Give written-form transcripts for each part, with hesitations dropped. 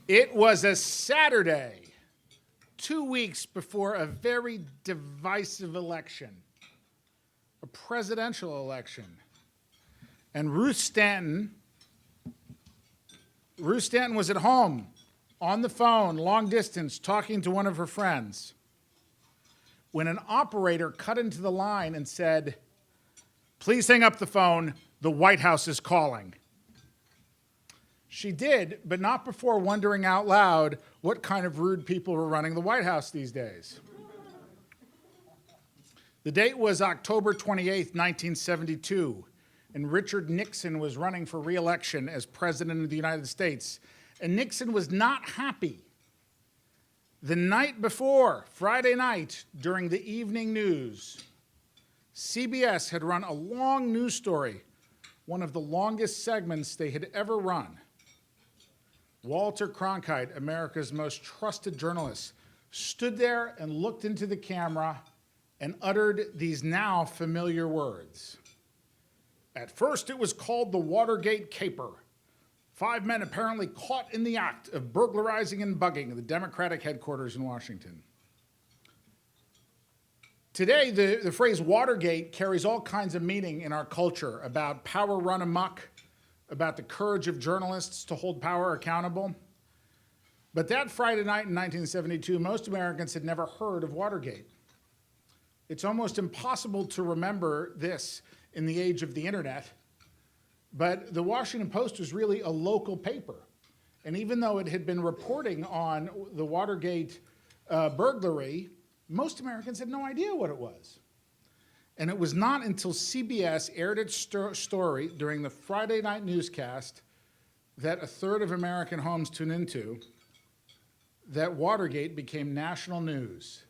It was a Saturday, 2 weeks before a very divisive election, a presidential election. And Ruth Stanton was at home on the phone, long distance, talking to one of her friends, when an operator cut into the line and said, "Please hang up the phone, the White House is calling." She did, but not before wondering out loud what kind of rude people were running the White House these days. The date was October 28th, 1972, and Richard Nixon was running for re-election as President of the United States. And Nixon was not happy. The night before, Friday night, during the evening news, CBS had run a long news story, one of the longest segments they had ever run. Walter Cronkite, America's most trusted journalist, stood there and looked into the camera and uttered these now familiar words. At first, it was called the Watergate caper. 5 men apparently caught in the act of burglarizing and bugging the Democratic headquarters in Washington. Today, the phrase Watergate carries all kinds of meaning in our culture about power run amok, about the courage of journalists to hold power accountable. But that Friday night in 1972, most Americans had never heard of Watergate. It's almost impossible to remember this in the age of the internet, but the Washington Post was really a local paper. And even though it had been reporting on the Watergate burglary, most Americans had no idea what it was. And it was not until CBS aired its story during the Friday night newscast that a third of American homes tuned into that Watergate became national news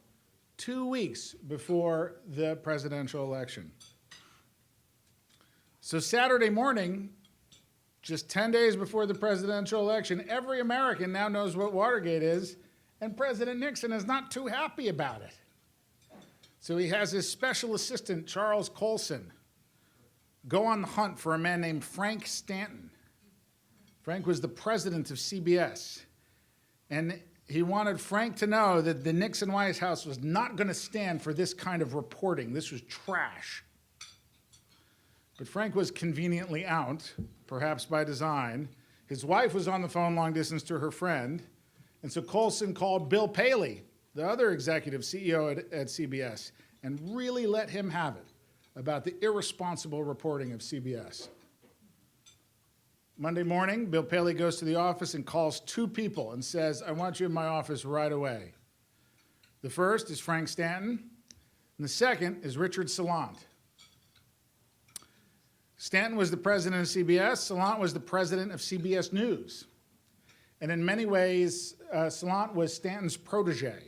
2 weeks before the presidential election. So Saturday morning, just 10 days before the presidential election, every American now knows what Watergate is, and President Nixon is not too happy about it. So he has his special assistant, Charles Colson, go on the hunt for a man named Frank Stanton. Frank was the president of CBS, and he wanted Frank to know that the Nixon White House was not going to stand for this kind of reporting. This was trash. But Frank was conveniently out, perhaps by design. His wife was on the phone long distance to her friend, and so Colson called Bill Paley, the other executive CEO at CBS, and really let him have it about the irresponsible reporting of CBS. Monday morning, Bill Paley goes to the office and calls two people and says, "I want you in my office right away." The first is Frank Stanton, and the second is Richard Salant. Stanton was the president of CBS. Salant was the president of CBS News. And in many ways, Salant was Stanton's protege.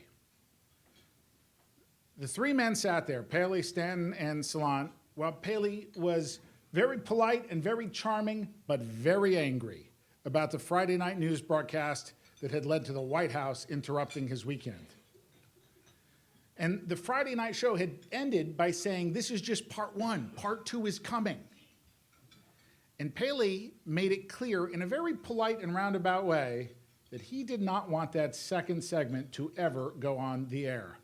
The three men sat there, Paley, Stanton, and Salant, while Paley was very polite and very charming, but very angry about the Friday night news broadcast that had led to the White House interrupting his weekend. And the Friday night show had ended by saying, "This is just part one, part two is coming." And Paley made it clear in a very polite and roundabout way that he did not want that second segment to ever go on the air.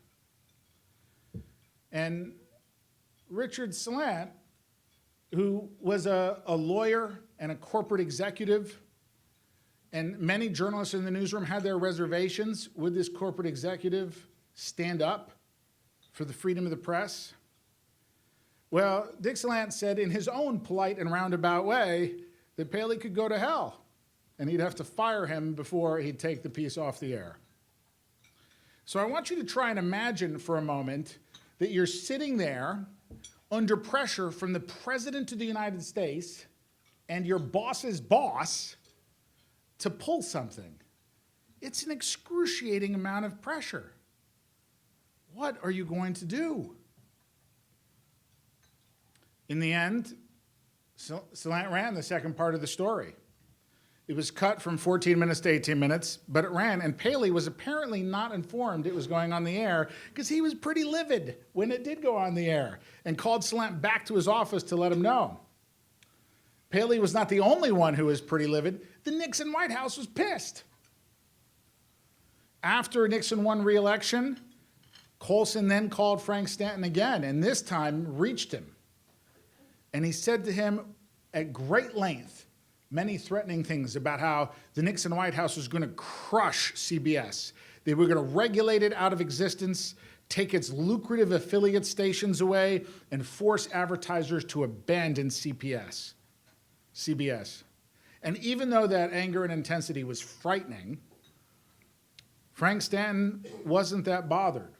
And Richard Salant, who was a lawyer and a corporate executive, and many journalists in the newsroom had their reservations, would this corporate executive stand up for the freedom of the press? Well, Dick Salant said in his own polite and roundabout way that Paley could go to hell, and he'd have to fire him before he'd take the piece off the air. So I want you to try and imagine for a moment that you're sitting there under pressure from the President of the United States and your boss's boss to pull something. It's an excruciating amount of pressure. What are you going to do? In the end, Salant ran the second part of the story. It was cut from 14 minutes to 18 minutes, but it ran, and Paley was apparently not informed it was going on the air because he was pretty livid when it did go on the air and called Salant back to his office to let him know. Paley was not the only one who was pretty livid. The Nixon White House was pissed. After Nixon won re-election, Colson then called Frank Stanton again, and this time reached him. And he said to him at great length many threatening things about how the Nixon White House was going to crush CBS. They were going to regulate it out of existence, take its lucrative affiliate stations away, and force advertisers to abandon CBS. And even though that anger and intensity was frightening, Frank Stanton wasn't that bothered.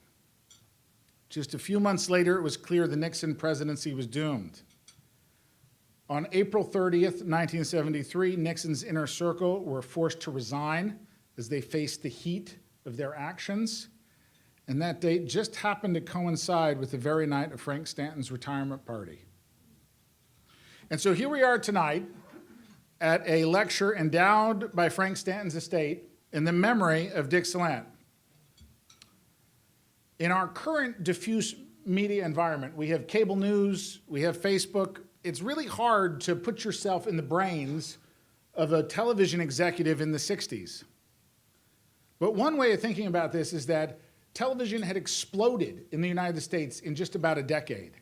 Just a few months later, it was clear the Nixon presidency was doomed. On April 30th, 1973, Nixon's inner circle were forced to resign as they faced the heat of their actions. And that date just happened to coincide with the very night of Frank Stanton's retirement party. And so here we are tonight at a lecture endowed by Frank Stanton's estate in the memory of Dick Salant. In our current diffuse media environment, we have cable news, we have Facebook. It's really hard to put yourself in the brains of a television executive in the 60s. But one way of thinking about this is that television had exploded in the United States in just about a decade.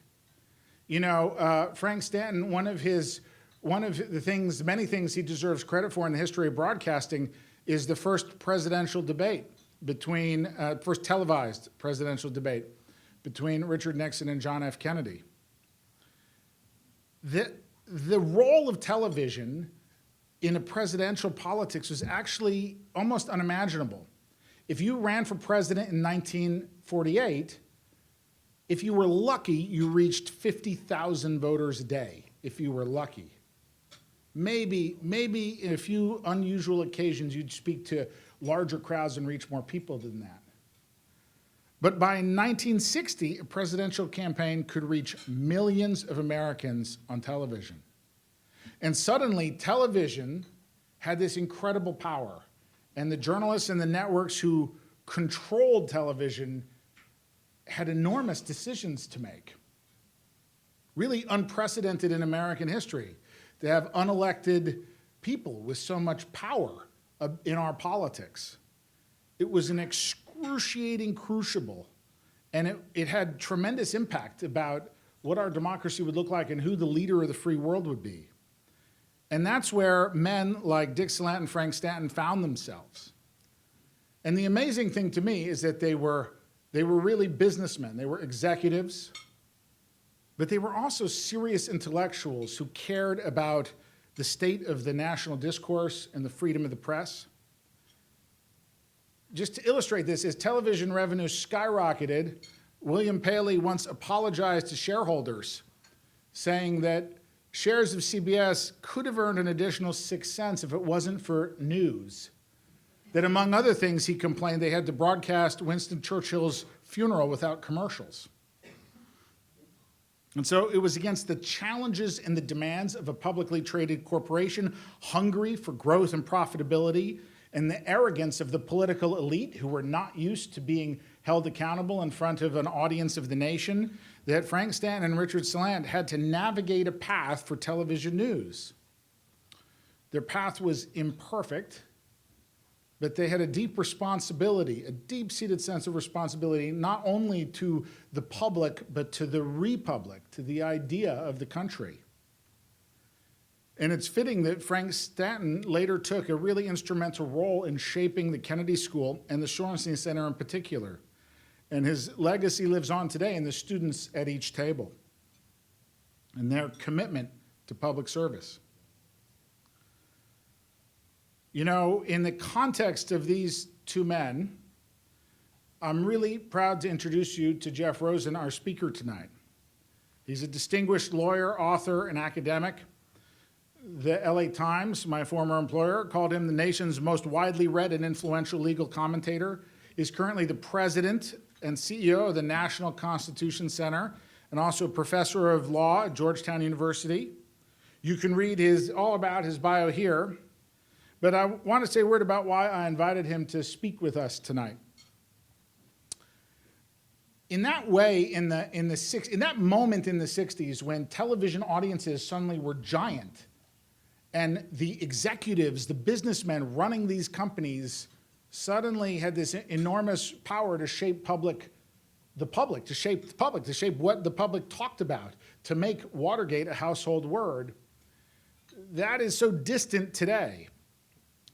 You know, Frank Stanton, one of the things, many things he deserves credit for in the history of broadcasting is the first presidential debate first televised presidential debate between Richard Nixon and John F. Kennedy. The role of television in a presidential politics was actually almost unimaginable. If you ran for president in 1948, if you were lucky, you reached 50,000 voters a day, if you were lucky. Maybe in a few unusual occasions, you'd speak to larger crowds and reach more people than that. But by 1960, a presidential campaign could reach millions of Americans on television. And suddenly, television had this incredible power. And the journalists and the networks who controlled television had enormous decisions to make. Really unprecedented in American history to have unelected people with so much power in our politics. It was an excruciating crucible, and it had tremendous impact about what our democracy would look like and who the leader of the free world would be. And that's where men like Dick Salant and Frank Stanton found themselves. And the amazing thing to me is that they were really businessmen. They were executives, but they were also serious intellectuals who cared about the state of the national discourse and the freedom of the press. Just to illustrate this, as television revenue skyrocketed, William Paley once apologized to shareholders, saying that shares of CBS could have earned an additional 6 cents if it wasn't for news. That among other things, he complained they had to broadcast Winston Churchill's funeral without commercials. And so it was against the challenges and the demands of a publicly traded corporation hungry for growth and profitability, and the arrogance of the political elite who were not used to being held accountable in front of an audience of the nation, that Frank Stanton and Richard Salant had to navigate a path for television news. Their path was imperfect, but they had a deep responsibility, a deep-seated sense of responsibility, not only to the public, but to the republic, to the idea of the country. And it's fitting that Frank Stanton later took a really instrumental role in shaping the Kennedy School and the Shorenstein Center in particular. And his legacy lives on today in the students at each table and their commitment to public service. You know, in the context of these two men, I'm really proud to introduce you to Jeff Rosen, our speaker tonight. He's a distinguished lawyer, author, and academic. The LA Times, my former employer, called him the nation's most widely read and influential legal commentator. He's currently the president and CEO of the National Constitution Center and also a professor of law at Georgetown University. You can read all about his bio here. But I want to say a word about why I invited him to speak with us tonight. In that way, in that moment in the 60s when television audiences suddenly were giant and the executives, the businessmen running these companies suddenly had this enormous power to shape the public, to shape what the public talked about, to make Watergate a household word. That is so distant today.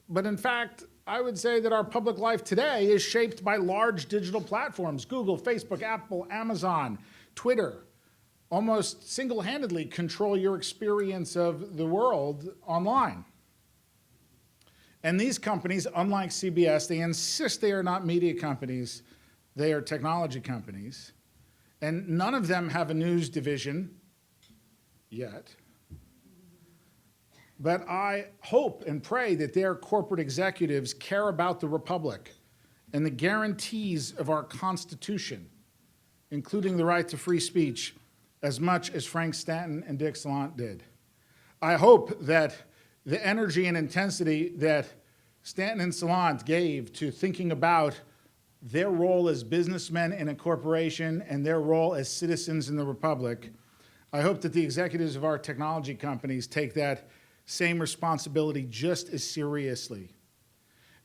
But in fact, I would say that our public life today is shaped by large digital platforms. Google, Facebook, Apple, Amazon, Twitter almost single-handedly control your experience of the world online. And these companies, unlike CBS, they insist they are not media companies, they are technology companies. And none of them have a news division yet. But I hope and pray that their corporate executives care about the Republic and the guarantees of our Constitution, including the right to free speech, as much as Frank Stanton and Dick Salant did. I hope that the energy and intensity that Stanton and Salant gave to thinking about their role as businessmen in a corporation and their role as citizens in the Republic, I hope that the executives of our technology companies take that same responsibility just as seriously.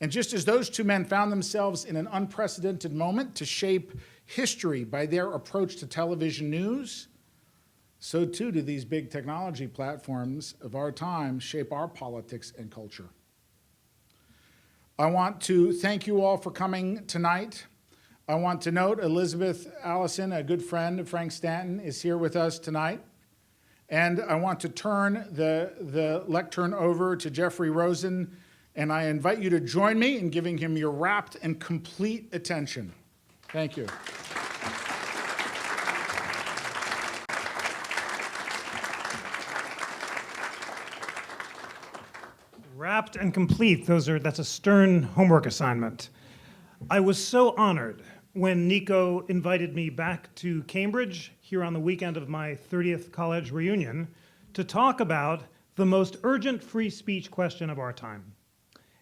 And just as those two men found themselves in an unprecedented moment to shape history by their approach to television news, so too do these big technology platforms of our time shape our politics and culture. I want to thank you all for coming tonight. I want to note Elizabeth Allison, a good friend of Frank Stanton, is here with us tonight. And I want to turn the lectern over to Jeffrey Rosen, and I invite you to join me in giving him your rapt and complete attention. Thank you. Rapt and complete, that's a stern homework assignment. I was so honored when Nico invited me back to Cambridge here on the weekend of my 30th college reunion to talk about the most urgent free speech question of our time.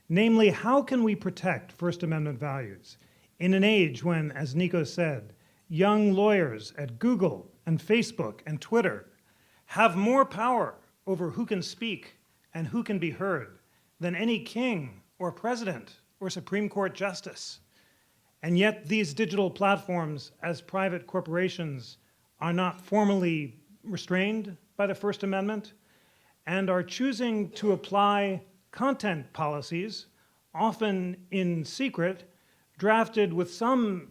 Namely, how can we protect First Amendment values in an age when, as Nico said, young lawyers at Google and Facebook and Twitter have more power over who can speak and who can be heard than any king or president or Supreme Court justice. And yet these digital platforms, as private corporations, are not formally restrained by the First Amendment and are choosing to apply content policies, often in secret, drafted with some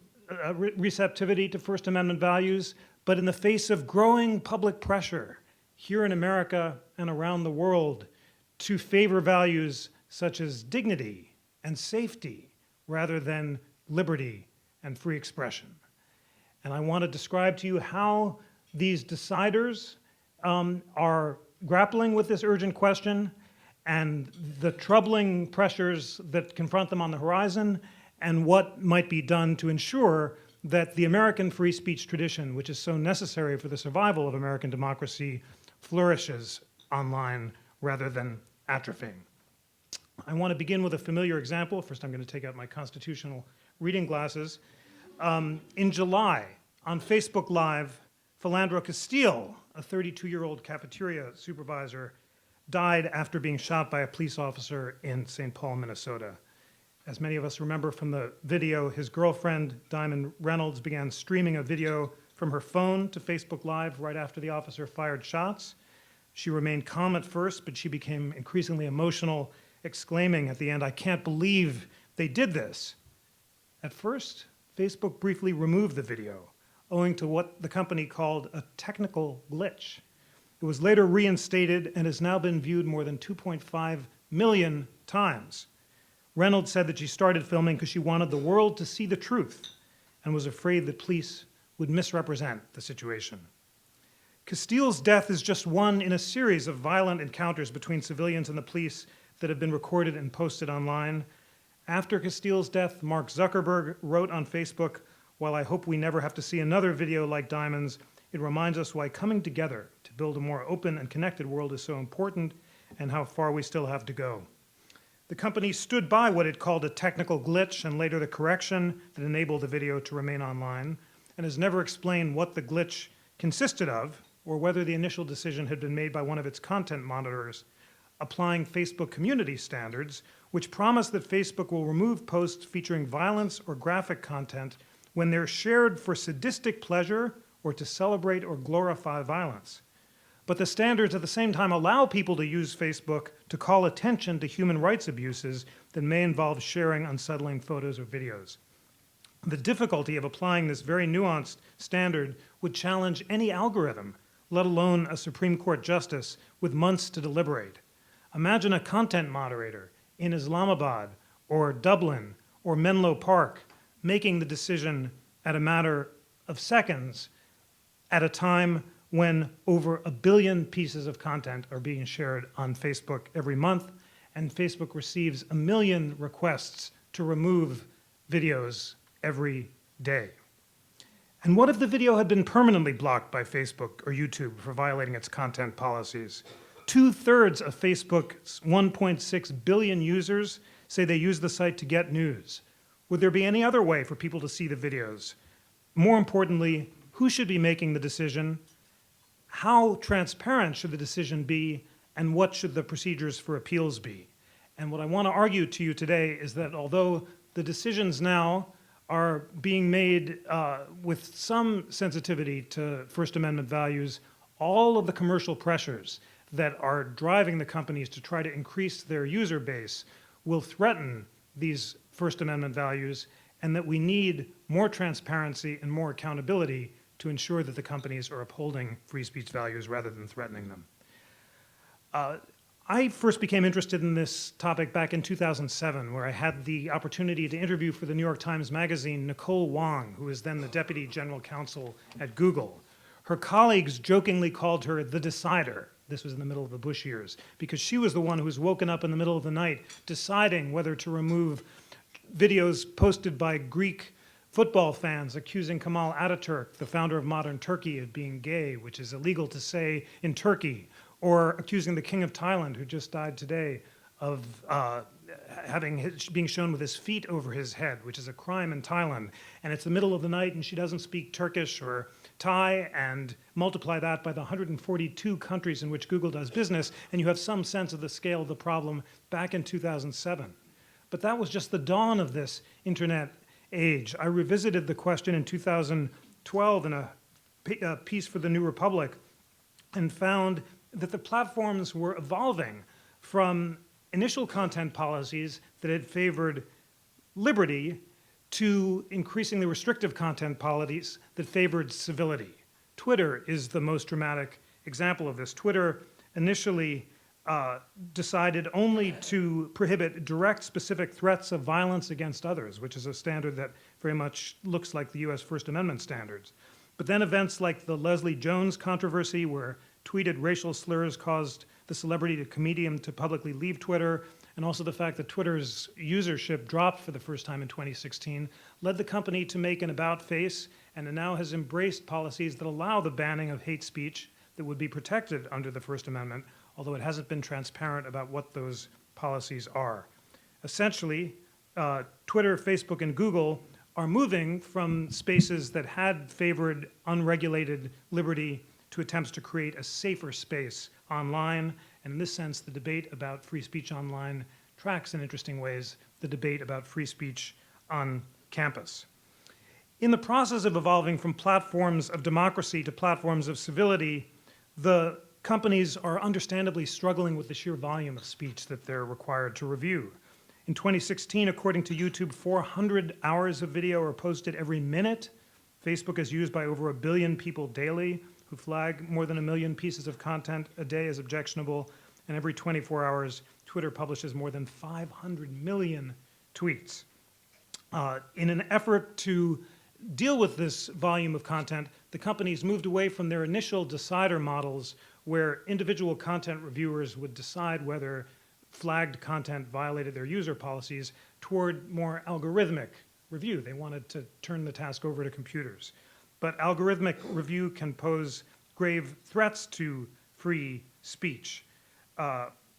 receptivity to First Amendment values, but in the face of growing public pressure here in America and around the world to favor values such as dignity and safety rather than liberty and free expression. And I want to describe to you how these deciders are grappling with this urgent question and the troubling pressures that confront them on the horizon and what might be done to ensure that the American free speech tradition, which is so necessary for the survival of American democracy, flourishes online rather than atrophying. I want to begin with a familiar example. First, I'm going to take out my constitutional reading glasses. In July, on Facebook Live, Philandro Castile, a 32-year-old cafeteria supervisor, died after being shot by a police officer in St. Paul, Minnesota. As many of us remember from the video, his girlfriend, Diamond Reynolds, began streaming a video from her phone to Facebook Live right after the officer fired shots. She remained calm at first, but she became increasingly emotional, exclaiming at the end, "I can't believe they did this." At first, Facebook briefly removed the video, owing to what the company called a technical glitch. It was later reinstated and has now been viewed more than 2.5 million times. Reynolds said that she started filming because she wanted the world to see the truth and was afraid that police would misrepresent the situation. Castile's death is just one in a series of violent encounters between civilians and the police that have been recorded and posted online. After Castile's death, Mark Zuckerberg wrote on Facebook, "While I hope we never have to see another video like Diamond's, it reminds us why coming together to build a more open and connected world is so important and how far we still have to go." The company stood by what it called a technical glitch and later the correction that enabled the video to remain online, and has never explained what the glitch consisted of or whether the initial decision had been made by one of its content monitors applying Facebook community standards, which promise that Facebook will remove posts featuring violence or graphic content when they're shared for sadistic pleasure or to celebrate or glorify violence. But the standards at the same time allow people to use Facebook to call attention to human rights abuses that may involve sharing unsettling photos or videos. The difficulty of applying this very nuanced standard would challenge any algorithm, let alone a Supreme Court justice with months to deliberate. Imagine a content moderator in Islamabad or Dublin or Menlo Park making the decision at a matter of seconds at a time when over 1 billion pieces of content are being shared on Facebook every month, and Facebook receives 1 million requests to remove videos every day. And what if the video had been permanently blocked by Facebook or YouTube for violating its content policies? 2/3 of Facebook's 1.6 billion users say they use the site to get news. Would there be any other way for people to see the videos? More importantly, who should be making the decision? How transparent should the decision be, and what should the procedures for appeals be? And what I want to argue to you today is that although the decisions now are being made with some sensitivity to First Amendment values, all of the commercial pressures that are driving the companies to try to increase their user base will threaten these First Amendment values, and that we need more transparency and more accountability to ensure that the companies are upholding free speech values rather than threatening them. I first became interested in this topic back in 2007, where I had the opportunity to interview for the New York Times Magazine Nicole Wong, who was then the Deputy General Counsel at Google. Her colleagues jokingly called her the decider. This was in the middle of the Bush years, because she was the one who was woken up in the middle of the night deciding whether to remove videos posted by Greek football fans accusing Kemal Ataturk, the founder of modern Turkey, of being gay, which is illegal to say in Turkey, or accusing the King of Thailand, who just died today, of being shown with his feet over his head, which is a crime in Thailand. And it's the middle of the night, and she doesn't speak Turkish or Thai, and multiply that by the 142 countries in which Google does business, and you have some sense of the scale of the problem back in 2007. But that was just the dawn of this internet age. I revisited the question in 2012 in a piece for the New Republic and found that the platforms were evolving from initial content policies that had favored liberty to increasingly restrictive content policies that favored civility. Twitter is the most dramatic example of this. Twitter initially decided only to prohibit direct specific threats of violence against others, which is a standard that very much looks like the US First Amendment standards. But then events like the Leslie Jones controversy, where tweeted racial slurs caused the celebrity comedian to publicly leave Twitter, and also the fact that Twitter's usership dropped for the first time in 2016, led the company to make an about-face, and it now has embraced policies that allow the banning of hate speech that would be protected under the First Amendment, although it hasn't been transparent about what those policies are. Essentially, Twitter, Facebook, and Google are moving from spaces that had favored unregulated liberty to attempts to create a safer space online. And in this sense, the debate about free speech online tracks in interesting ways the debate about free speech on campus. In the process of evolving from platforms of democracy to platforms of civility, the companies are understandably struggling with the sheer volume of speech that they're required to review. In 2016, according to YouTube, 400 hours of video are posted every minute. Facebook is used by over 1 billion people daily, who flag more than 1 million pieces of content a day as objectionable. And every 24 hours, Twitter publishes more than 500 million tweets. In an effort to deal with this volume of content, the companies moved away from their initial decider models, where individual content reviewers would decide whether flagged content violated their user policies, toward more algorithmic review. They wanted to turn the task over to computers. But algorithmic review can pose grave threats to free speech.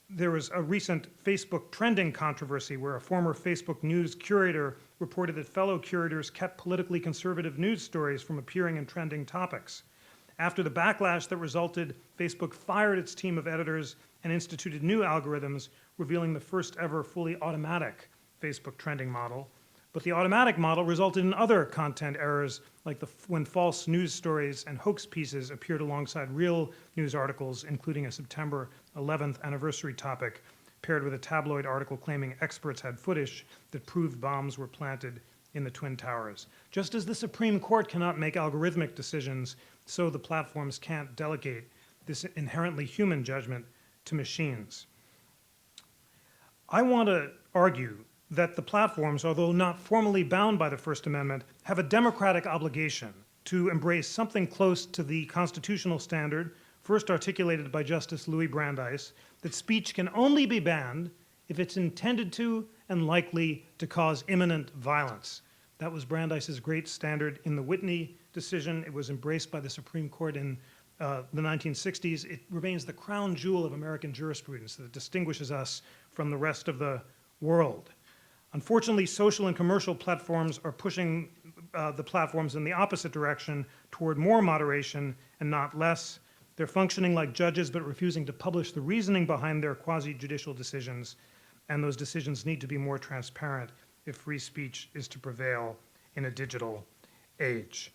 There was a recent Facebook trending controversy where a former Facebook News curator reported that fellow curators kept politically conservative news stories from appearing in trending topics. After the backlash that resulted, Facebook fired its team of editors and instituted new algorithms, revealing the first ever fully automatic Facebook trending model. But the automatic model resulted in other content errors, like when false news stories and hoax pieces appeared alongside real news articles, including a September 11th anniversary topic, paired with a tabloid article claiming experts had footage that proved bombs were planted in the Twin Towers. Just as the Supreme Court cannot make algorithmic decisions, so the platforms can't delegate this inherently human judgment to machines. I want to argue that the platforms, although not formally bound by the First Amendment, have a democratic obligation to embrace something close to the constitutional standard, first articulated by Justice Louis Brandeis, that speech can only be banned if it's intended to and likely to cause imminent violence. That was Brandeis's great standard in the Whitney decision. It was embraced by the Supreme Court in the 1960s. It remains the crown jewel of American jurisprudence that distinguishes us from the rest of the world. Unfortunately, social and commercial platforms are pushing the platforms in the opposite direction toward more moderation and not less. They're functioning like judges but refusing to publish the reasoning behind their quasi-judicial decisions, and those decisions need to be more transparent if free speech is to prevail in a digital age.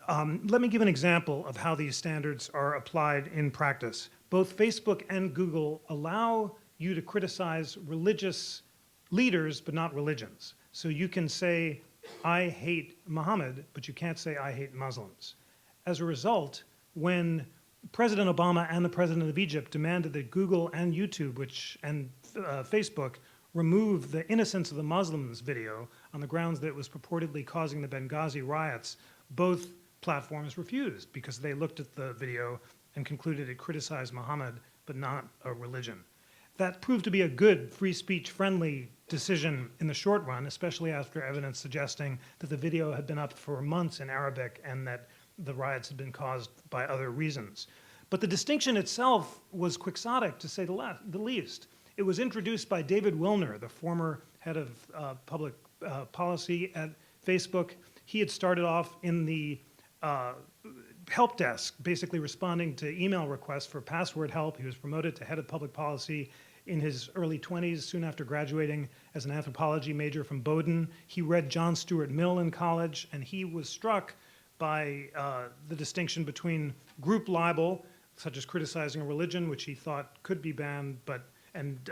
Let me give an example of how these standards are applied in practice. Both Facebook and Google allow you to criticize religious leaders, but not religions. So you can say, I hate Muhammad, but you can't say, I hate Muslims. As a result, when President Obama and the President of Egypt demanded that Google and YouTube and Facebook remove the Innocence of the Muslims video on the grounds that it was purportedly causing the Benghazi riots, both platforms refused because they looked at the video and concluded it criticized Muhammad, but not a religion. That proved to be a good, free speech-friendly decision in the short run, especially after evidence suggesting that the video had been up for months in Arabic and that the riots had been caused by other reasons. But the distinction itself was quixotic, to say the least. It was introduced by David Wilner, the former head of public policy at Facebook. He had started off in the help desk, basically responding to email requests for password help. He was promoted to head of public policy in his early 20s, soon after graduating as an anthropology major from Bowdoin. He read John Stuart Mill in college, and he was struck by the distinction between group libel, such as criticizing a religion, which he thought could be banned, and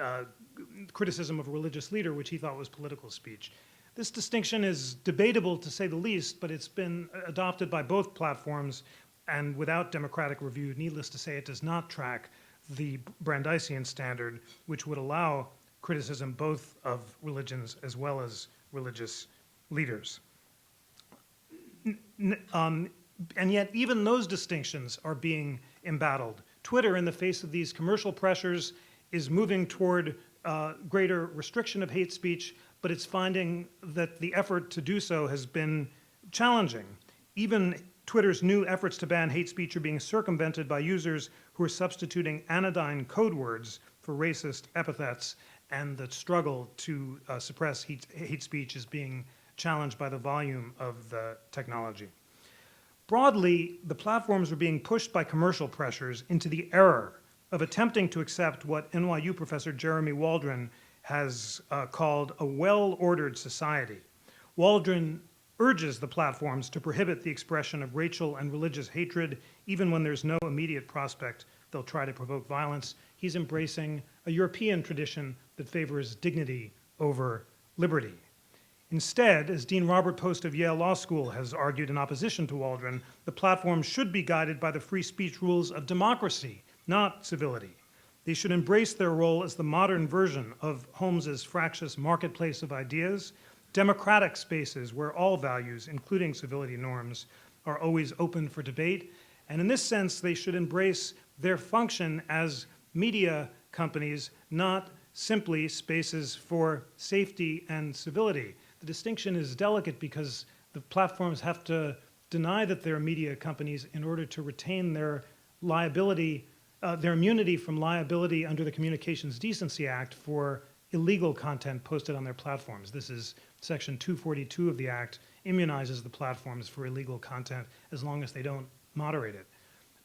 criticism of a religious leader, which he thought was political speech. This distinction is debatable, to say the least, but it's been adopted by both platforms, and without democratic review, needless to say, it does not track the Brandeisian standard, which would allow criticism both of religions as well as religious leaders. And yet, even those distinctions are being embattled. Twitter, in the face of these commercial pressures, is moving toward greater restriction of hate speech, but it's finding that the effort to do so has been challenging. Even Twitter's new efforts to ban hate speech are being circumvented by users who are substituting anodyne code words for racist epithets, and the struggle to suppress hate speech is being challenged by the volume of the technology. Broadly, the platforms are being pushed by commercial pressures into the error of attempting to accept what NYU professor Jeremy Waldron has called a well-ordered society. Waldron urges the platforms to prohibit the expression of racial and religious hatred, even when there's no immediate prospect they'll try to provoke violence. He's embracing a European tradition that favors dignity over liberty. Instead, as Dean Robert Post of Yale Law School has argued in opposition to Waldron, the platform should be guided by the free speech rules of democracy, not civility. They should embrace their role as the modern version of Holmes's fractious marketplace of ideas, democratic spaces where all values, including civility norms, are always open for debate. And in this sense, they should embrace their function as media companies, not simply spaces for safety and civility. The distinction is delicate because the platforms have to deny that they're media companies in order to retain their liability, their immunity from liability under the Communications Decency Act for illegal content posted on their platforms. This is Section 242 of the Act immunizes the platforms for illegal content as long as they don't moderate it.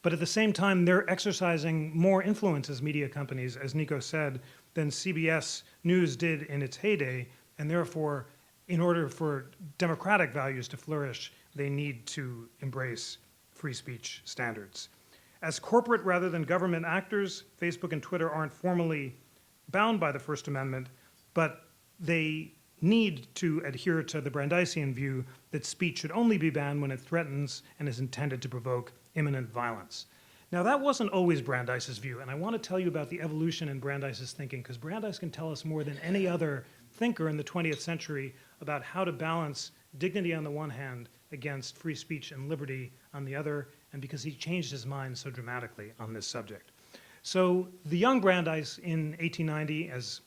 But at the same time, they're exercising more influence as media companies, as Nico said, than CBS News did in its heyday, and therefore, in order for democratic values to flourish, they need to embrace free speech standards. As corporate rather than government actors, Facebook and Twitter aren't formally bound by the First Amendment, but they need to adhere to the Brandeisian view that speech should only be banned when it threatens and is intended to provoke imminent violence. Now, that wasn't always Brandeis's view, and I want to tell you about the evolution in Brandeis's thinking, because Brandeis can tell us more than any other thinker in the 20th century about how to balance dignity on the one hand against free speech and liberty on the other, and because he changed his mind so dramatically on this subject. So the young Brandeis in 1890, as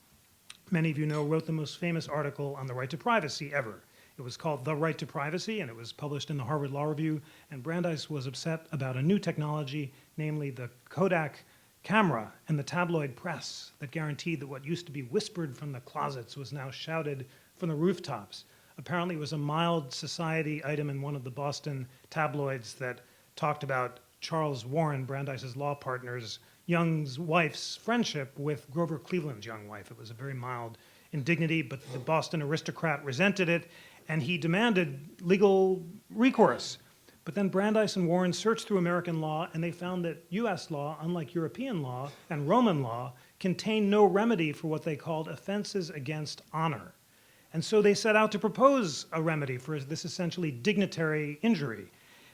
many of you know, wrote the most famous article on the right to privacy ever. It was called The Right to Privacy, and it was published in the Harvard Law Review, and Brandeis was upset about a new technology, namely the Kodak camera and the tabloid press that guaranteed that what used to be whispered from the closets was now shouted from the rooftops. Apparently it was a mild society item in one of the Boston tabloids that talked about Charles Warren, Brandeis's law partner's young wife's friendship with Grover Cleveland's young wife. It was a very mild indignity, but the Boston aristocrat resented it, and he demanded legal recourse. But then Brandeis and Warren searched through American law, and they found that US law, unlike European law and Roman law, contained no remedy for what they called offenses against honor. And so they set out to propose a remedy for this essentially dignitary injury.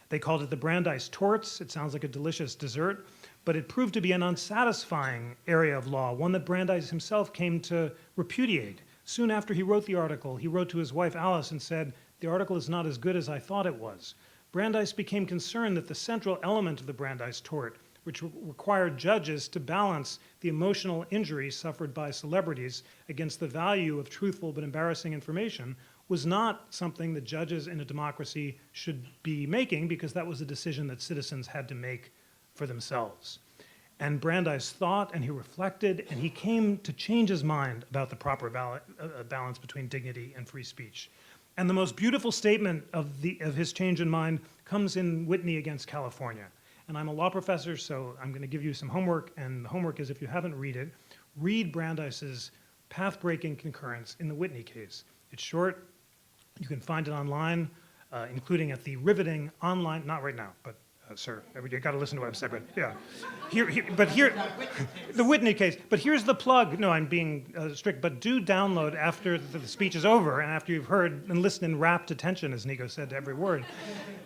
They called it the Brandeis torts. It sounds like a delicious dessert, but it proved to be an unsatisfying area of law, one that Brandeis himself came to repudiate. Soon after he wrote the article, he wrote to his wife Alice and said, "The article is not as good as I thought it was." Brandeis became concerned that the central element of the Brandeis tort, which required judges to balance the emotional injury suffered by celebrities against the value of truthful but embarrassing information, was not something that judges in a democracy should be making, because that was a decision that citizens had to make for themselves. And Brandeis thought, and he reflected, and he came to change his mind about the proper balance between dignity and free speech. And the most beautiful statement of his change in mind comes in Whitney against California. And I'm a law professor, so I'm going to give you some homework, and the homework is, if you haven't read it, read Brandeis's path-breaking concurrence in the Whitney case. It's short. You can find it online, including at the riveting online, not right now, but sir, you got to listen to what I've said, but yeah. The Whitney case, but here's the plug. No, I'm being strict, but do download after the speech is over and after you've heard and listened in rapt attention, as Nico said, to every word,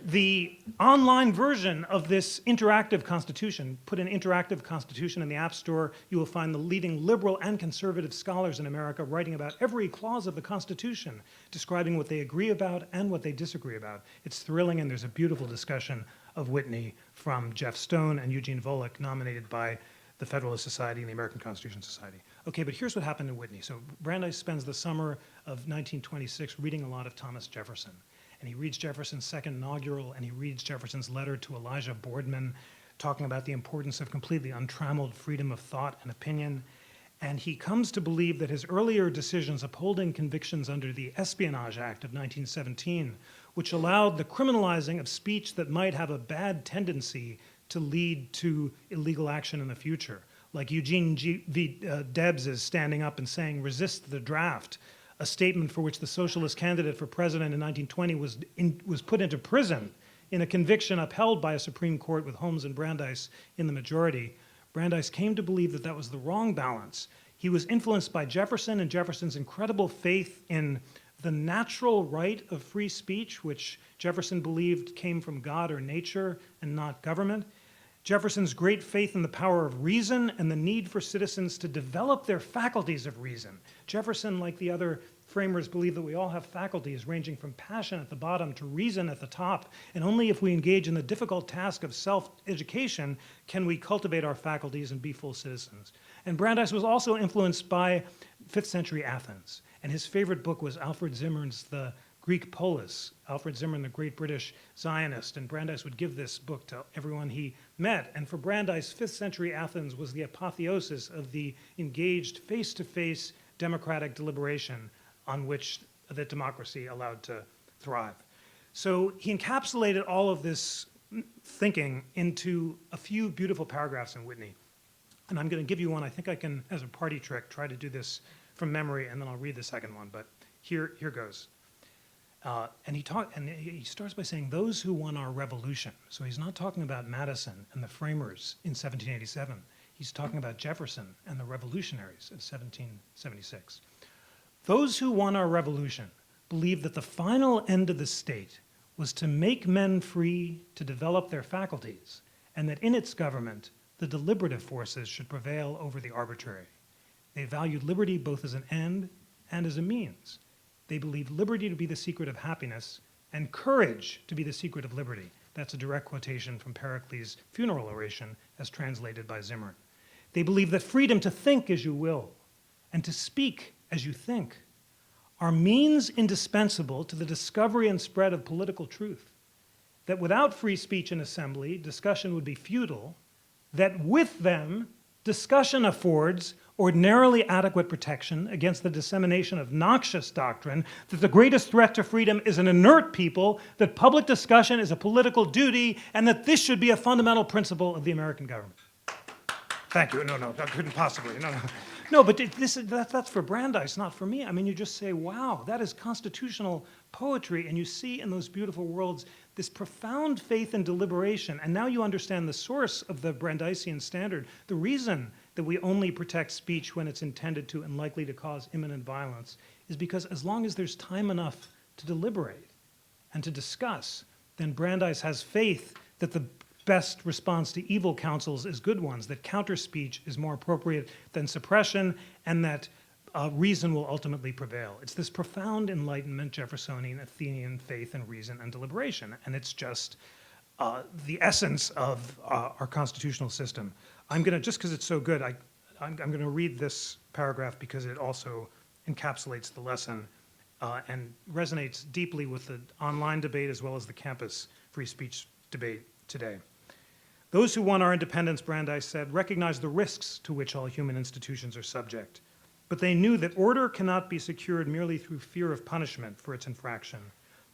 the online version of this interactive constitution. Put an interactive constitution in the App Store. You will find the leading liberal and conservative scholars in America writing about every clause of the Constitution, describing what they agree about and what they disagree about. It's thrilling, and there's a beautiful discussion of Whitney from Jeff Stone and Eugene Volokh, nominated by the Federalist Society and the American Constitution Society. Okay, but here's what happened in Whitney. So Brandeis spends the summer of 1926 reading a lot of Thomas Jefferson. And he reads Jefferson's second inaugural, and he reads Jefferson's letter to Elijah Boardman, talking about the importance of completely untrammeled freedom of thought and opinion. And he comes to believe that his earlier decisions upholding convictions under the Espionage Act of 1917, which allowed the criminalizing of speech that might have a bad tendency to lead to illegal action in the future, like Eugene Debs is standing up and saying, "Resist the draft," a statement for which the socialist candidate for president in 1920 was put into prison in a conviction upheld by a Supreme Court with Holmes and Brandeis in the majority. Brandeis came to believe that that was the wrong balance. He was influenced by Jefferson and Jefferson's incredible faith in the natural right of free speech, which Jefferson believed came from God or nature and not government. Jefferson's great faith in the power of reason and the need for citizens to develop their faculties of reason. Jefferson, like the other framers, believed that we all have faculties ranging from passion at the bottom to reason at the top, and only if we engage in the difficult task of self-education can we cultivate our faculties and be full citizens. And Brandeis was also influenced by 5th century Athens, and his favorite book was Alfred Zimmern's The Greek Polis. Alfred Zimmern, the great British Zionist, and Brandeis would give this book to everyone he met. And for Brandeis, 5th century Athens was the apotheosis of the engaged face-to-face democratic deliberation on which the democracy allowed to thrive. So he encapsulated all of this thinking into a few beautiful paragraphs in Whitney. And I'm going to give you one. I think I can, as a party trick, try to do this from memory, and then I'll read the second one. But here goes. And he starts by saying, those who won our revolution. So he's not talking about Madison and the framers in 1787. He's talking about Jefferson and the revolutionaries of 1776. Those who won our revolution believed that the final end of the state was to make men free to develop their faculties, and that in its government, the deliberative forces should prevail over the arbitrary. They valued liberty both as an end and as a means. They believed liberty to be the secret of happiness and courage to be the secret of liberty. That's a direct quotation from Pericles' funeral oration as translated by Zimmern. They believed that freedom to think as you will and to speak as you think are means indispensable to the discovery and spread of political truth. That without free speech and assembly, discussion would be futile. That with them, discussion affords ordinarily adequate protection against the dissemination of noxious doctrine, that the greatest threat to freedom is an inert people, that public discussion is a political duty, and that this should be a fundamental principle of the American government. Thank you. No, that couldn't possibly. No. No, but that's for Brandeis, not for me. I mean, you just say, wow, that is constitutional poetry, and you see in those beautiful worlds this profound faith and deliberation, and now you understand the source of the Brandeisian standard, the reason that we only protect speech when it's intended to and likely to cause imminent violence is because as long as there's time enough to deliberate and to discuss, then Brandeis has faith that the best response to evil counsels is good ones, that counter-speech is more appropriate than suppression, and that reason will ultimately prevail. It's this profound Enlightenment, Jeffersonian, Athenian faith in reason and deliberation, and it's just the essence of our constitutional system. I'm going to, just because it's so good, I'm going to read this paragraph because it also encapsulates the lesson and resonates deeply with the online debate as well as the campus free speech debate today. Those who won our independence, Brandeis said, recognized the risks to which all human institutions are subject. But they knew that order cannot be secured merely through fear of punishment for its infraction,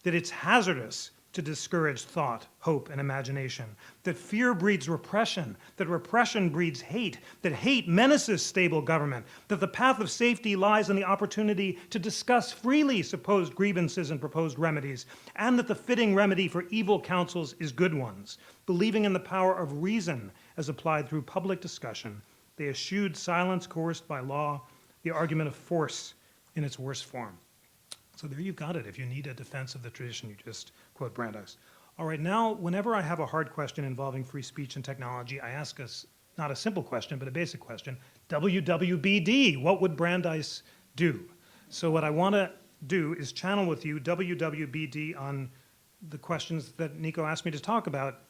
that it's hazardous to discourage thought, hope, and imagination, that fear breeds repression, that repression breeds hate, that hate menaces stable government, that the path of safety lies in the opportunity to discuss freely supposed grievances and proposed remedies, and that the fitting remedy for evil counsels is good ones. Believing in the power of reason as applied through public discussion, they eschewed silence coerced by law, the argument of force in its worst form. So there you've got it, if you need a defense of the tradition, you just quote Brandeis. All right, now, whenever I have a hard question involving free speech and technology, I ask us not a simple question, but a basic question. WWBD, what would Brandeis do? So what I want to do is channel with you WWBD on the questions that Nico asked me to talk about,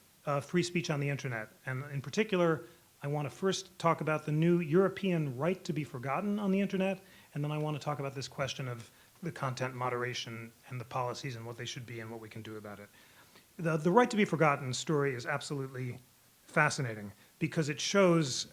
free speech on the internet. And in particular, I want to first talk about the new European right to be forgotten on the internet, and then I want to talk about this question of the content moderation and the policies and what they should be and what we can do about it. The right to be forgotten story is absolutely fascinating because it shows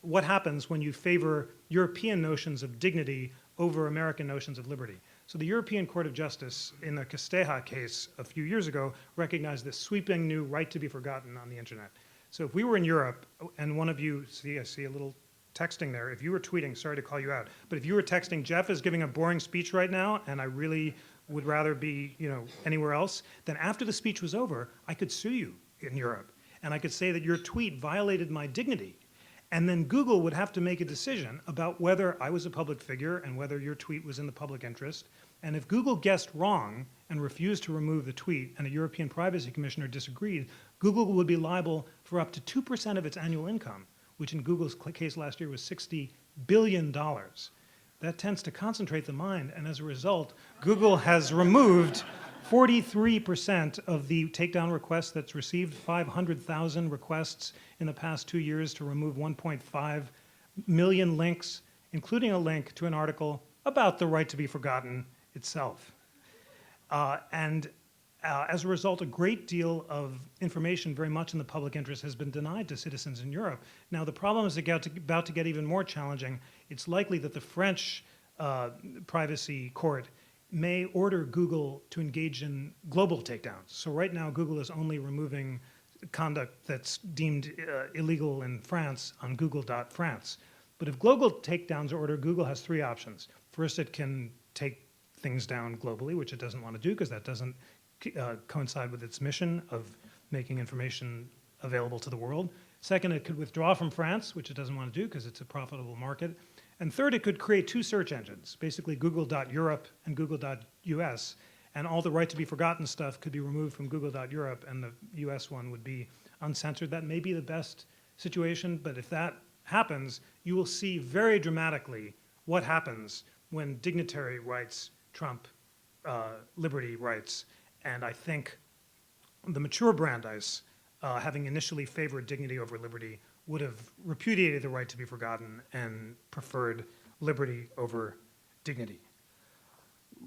what happens when you favor European notions of dignity over American notions of liberty. So the European Court of Justice in the Castella case a few years ago recognized this sweeping new right to be forgotten on the internet. So if we were in Europe and one of you, I see a little texting there, if you were tweeting, sorry to call you out, but if you were texting, Jeff is giving a boring speech right now and I really would rather be anywhere else, then after the speech was over, I could sue you in Europe. And I could say that your tweet violated my dignity. And then Google would have to make a decision about whether I was a public figure and whether your tweet was in the public interest. And if Google guessed wrong and refused to remove the tweet and a European Privacy Commissioner disagreed, Google would be liable for up to 2% of its annual income, which in Google's case last year was $60 billion. That tends to concentrate the mind, and as a result, Google has removed 43% of the takedown requests that's received, 500,000 requests in the past 2 years to remove 1.5 million links, including a link to an article about the right to be forgotten itself. As a result, a great deal of information very much in the public interest has been denied to citizens in Europe. Now, the problem is about to get even more challenging. It's likely that the French privacy court may order Google to engage in global takedowns. So right now, Google is only removing conduct that's deemed illegal in France on google.france. But if global takedowns are ordered, Google has three options. First, it can take things down globally, which it doesn't want to do because that doesn't coincide with its mission of making information available to the world. Second, it could withdraw from France, which it doesn't want to do because it's a profitable market. And third, it could create two search engines, basically google.europe and google.us, and all the right to be forgotten stuff could be removed from google.europe and the US one would be uncensored. That may be the best situation, but if that happens, you will see very dramatically what happens when dignitary rights trump liberty rights. And I think the mature Brandeis, having initially favored dignity over liberty, would have repudiated the right to be forgotten and preferred liberty over dignity.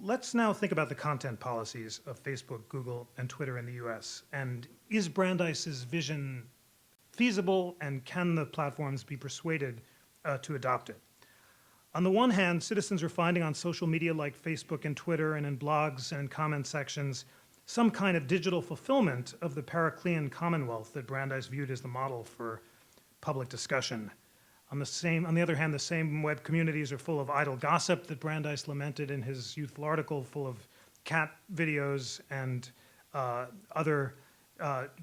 Let's now think about the content policies of Facebook, Google, and Twitter in the US. And is Brandeis's vision feasible, and can the platforms be persuaded to adopt it? On the one hand, citizens are finding on social media like Facebook and Twitter and in blogs and in comment sections some kind of digital fulfillment of the Periclean commonwealth that Brandeis viewed as the model for public discussion. On the other hand, the same web communities are full of idle gossip that Brandeis lamented in his youthful article, full of cat videos and other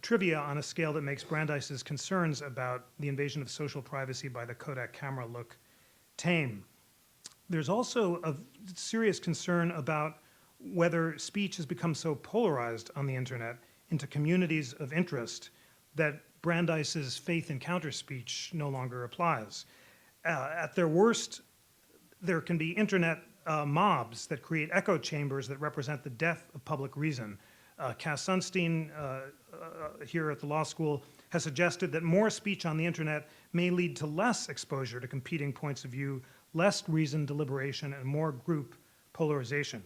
trivia on a scale that makes Brandeis's concerns about the invasion of social privacy by the Kodak camera look tame. There's also a serious concern about whether speech has become so polarized on the internet into communities of interest that Brandeis's faith in counter-speech no longer applies. At their worst, there can be internet mobs that create echo chambers that represent the death of public reason. Cass Sunstein here at the law school has suggested that more speech on the internet may lead to less exposure to competing points of view, less reasoned deliberation, and more group polarization.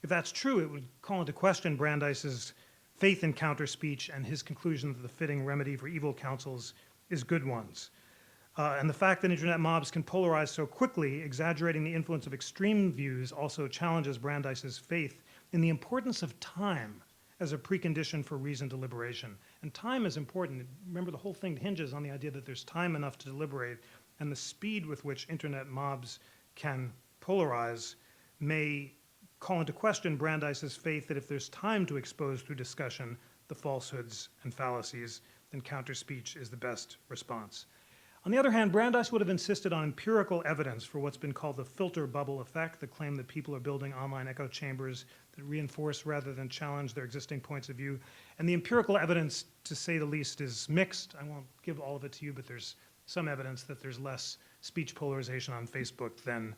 If that's true, it would call into question Brandeis's faith in counter-speech and his conclusion that the fitting remedy for evil counsels is good ones. And the fact that internet mobs can polarize so quickly, exaggerating the influence of extreme views, also challenges Brandeis's faith in the importance of time as a precondition for reasoned deliberation. And time is important. Remember, the whole thing hinges on the idea that there's time enough to deliberate, and the speed with which internet mobs can polarize may call into question Brandeis's faith that if there's time to expose through discussion the falsehoods and fallacies, then counter-speech is the best response. On the other hand, Brandeis would have insisted on empirical evidence for what's been called the filter bubble effect, the claim that people are building online echo chambers that reinforce rather than challenge their existing points of view. And the empirical evidence, to say the least, is mixed. I won't give all of it to you, but there's some evidence that there's less speech polarization on Facebook than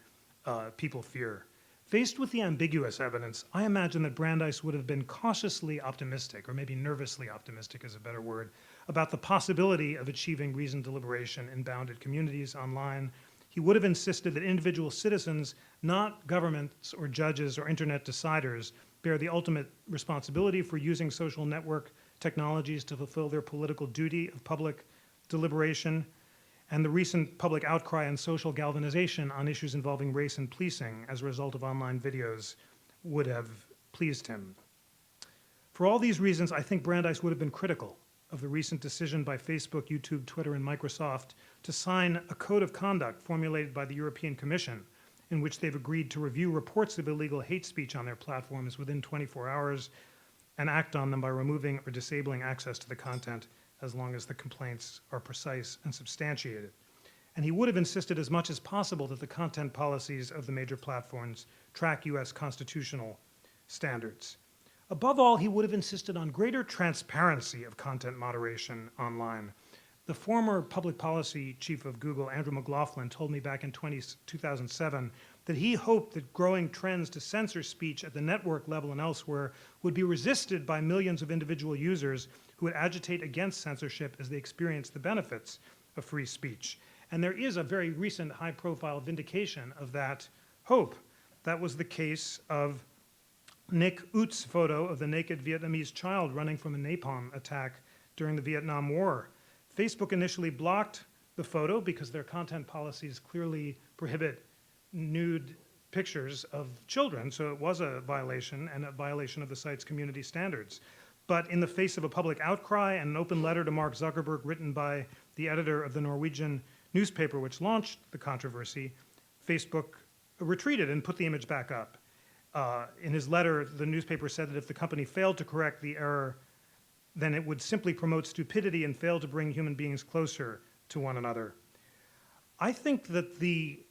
people fear. Faced with the ambiguous evidence, I imagine that Brandeis would have been cautiously optimistic, or maybe nervously optimistic is a better word, about the possibility of achieving reasoned deliberation in bounded communities online. He would have insisted that individual citizens, not governments or judges or internet deciders, bear the ultimate responsibility for using social network technologies to fulfill their political duty of public deliberation. And the recent public outcry and social galvanization on issues involving race and policing as a result of online videos would have pleased him. For all these reasons, I think Brandeis would have been critical of the recent decision by Facebook, YouTube, Twitter, and Microsoft to sign a code of conduct formulated by the European Commission, in which they've agreed to review reports of illegal hate speech on their platforms within 24 hours and act on them by removing or disabling access to the content as long as the complaints are precise and substantiated. And he would have insisted as much as possible that the content policies of the major platforms track US constitutional standards. Above all, he would have insisted on greater transparency of content moderation online. The former public policy chief of Google, Andrew McLaughlin, told me back in 2007 that he hoped that growing trends to censor speech at the network level and elsewhere would be resisted by millions of individual users who would agitate against censorship as they experience the benefits of free speech. And there is a very recent high-profile vindication of that hope. That was the case of Nick Ut's photo of the naked Vietnamese child running from a napalm attack during the Vietnam War. Facebook initially blocked the photo because their content policies clearly prohibit nude pictures of children, so it was a violation and a violation of the site's community standards. But in the face of a public outcry and an open letter to Mark Zuckerberg written by the editor of the Norwegian newspaper which launched the controversy, Facebook retreated and put the image back up. In his letter, the newspaper said that if the company failed to correct the error, then it would simply promote stupidity and fail to bring human beings closer to one another. I think that the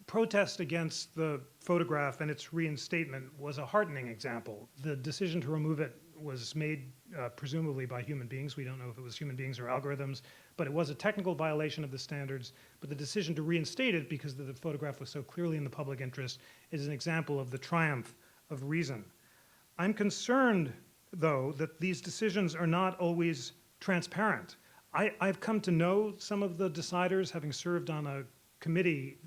protest against the photograph and its reinstatement was a heartening example. The decision to remove it was made presumably by human beings. We don't know if it was human beings or algorithms, but it was a technical violation of the standards. But the decision to reinstate it, because the photograph was so clearly in the public interest, is an example of the triumph of reason. I'm concerned, though, that these decisions are not always transparent. I've come to know some of the deciders, having served on a committee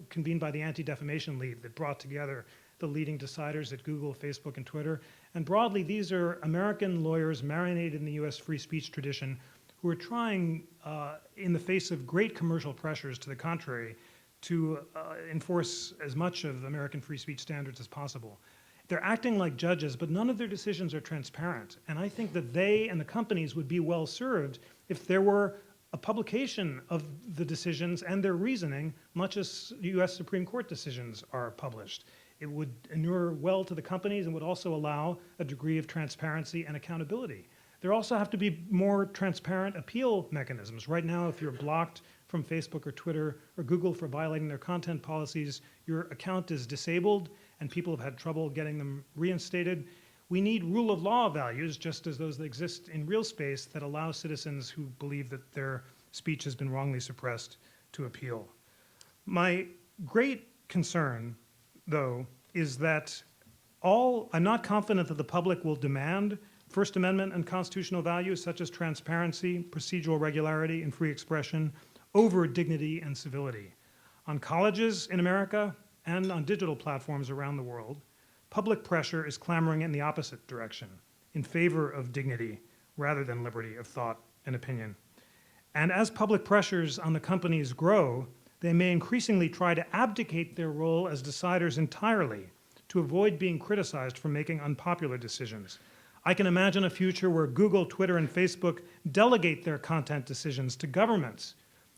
convened by the Anti-Defamation League that brought together the leading deciders at Google, Facebook, and Twitter. And broadly, these are American lawyers marinated in the US free speech tradition who are trying, in the face of great commercial pressures to the contrary, to enforce as much of American free speech standards as possible. They're acting like judges, but none of their decisions are transparent. And I think that they and the companies would be well served if there were a publication of the decisions and their reasoning, much as US Supreme Court decisions are published. It would inure well to the companies and would also allow a degree of transparency and accountability. There also have to be more transparent appeal mechanisms. Right now, if you're blocked from Facebook or Twitter or Google for violating their content policies, your account is disabled and people have had trouble getting them reinstated. We need rule of law values, just as those that exist in real space, that allow citizens who believe that their speech has been wrongly suppressed to appeal. My great concern, though, is that I'm not confident that the public will demand First Amendment and constitutional values such as transparency, procedural regularity, and free expression over dignity and civility. On colleges in America and on digital platforms around the world, public pressure is clamoring in the opposite direction, in favor of dignity rather than liberty of thought and opinion. And as public pressures on the companies grow, they may increasingly try to abdicate their role as deciders entirely to avoid being criticized for making unpopular decisions. I can imagine a future where Google, Twitter, and Facebook delegate their content decisions to governments,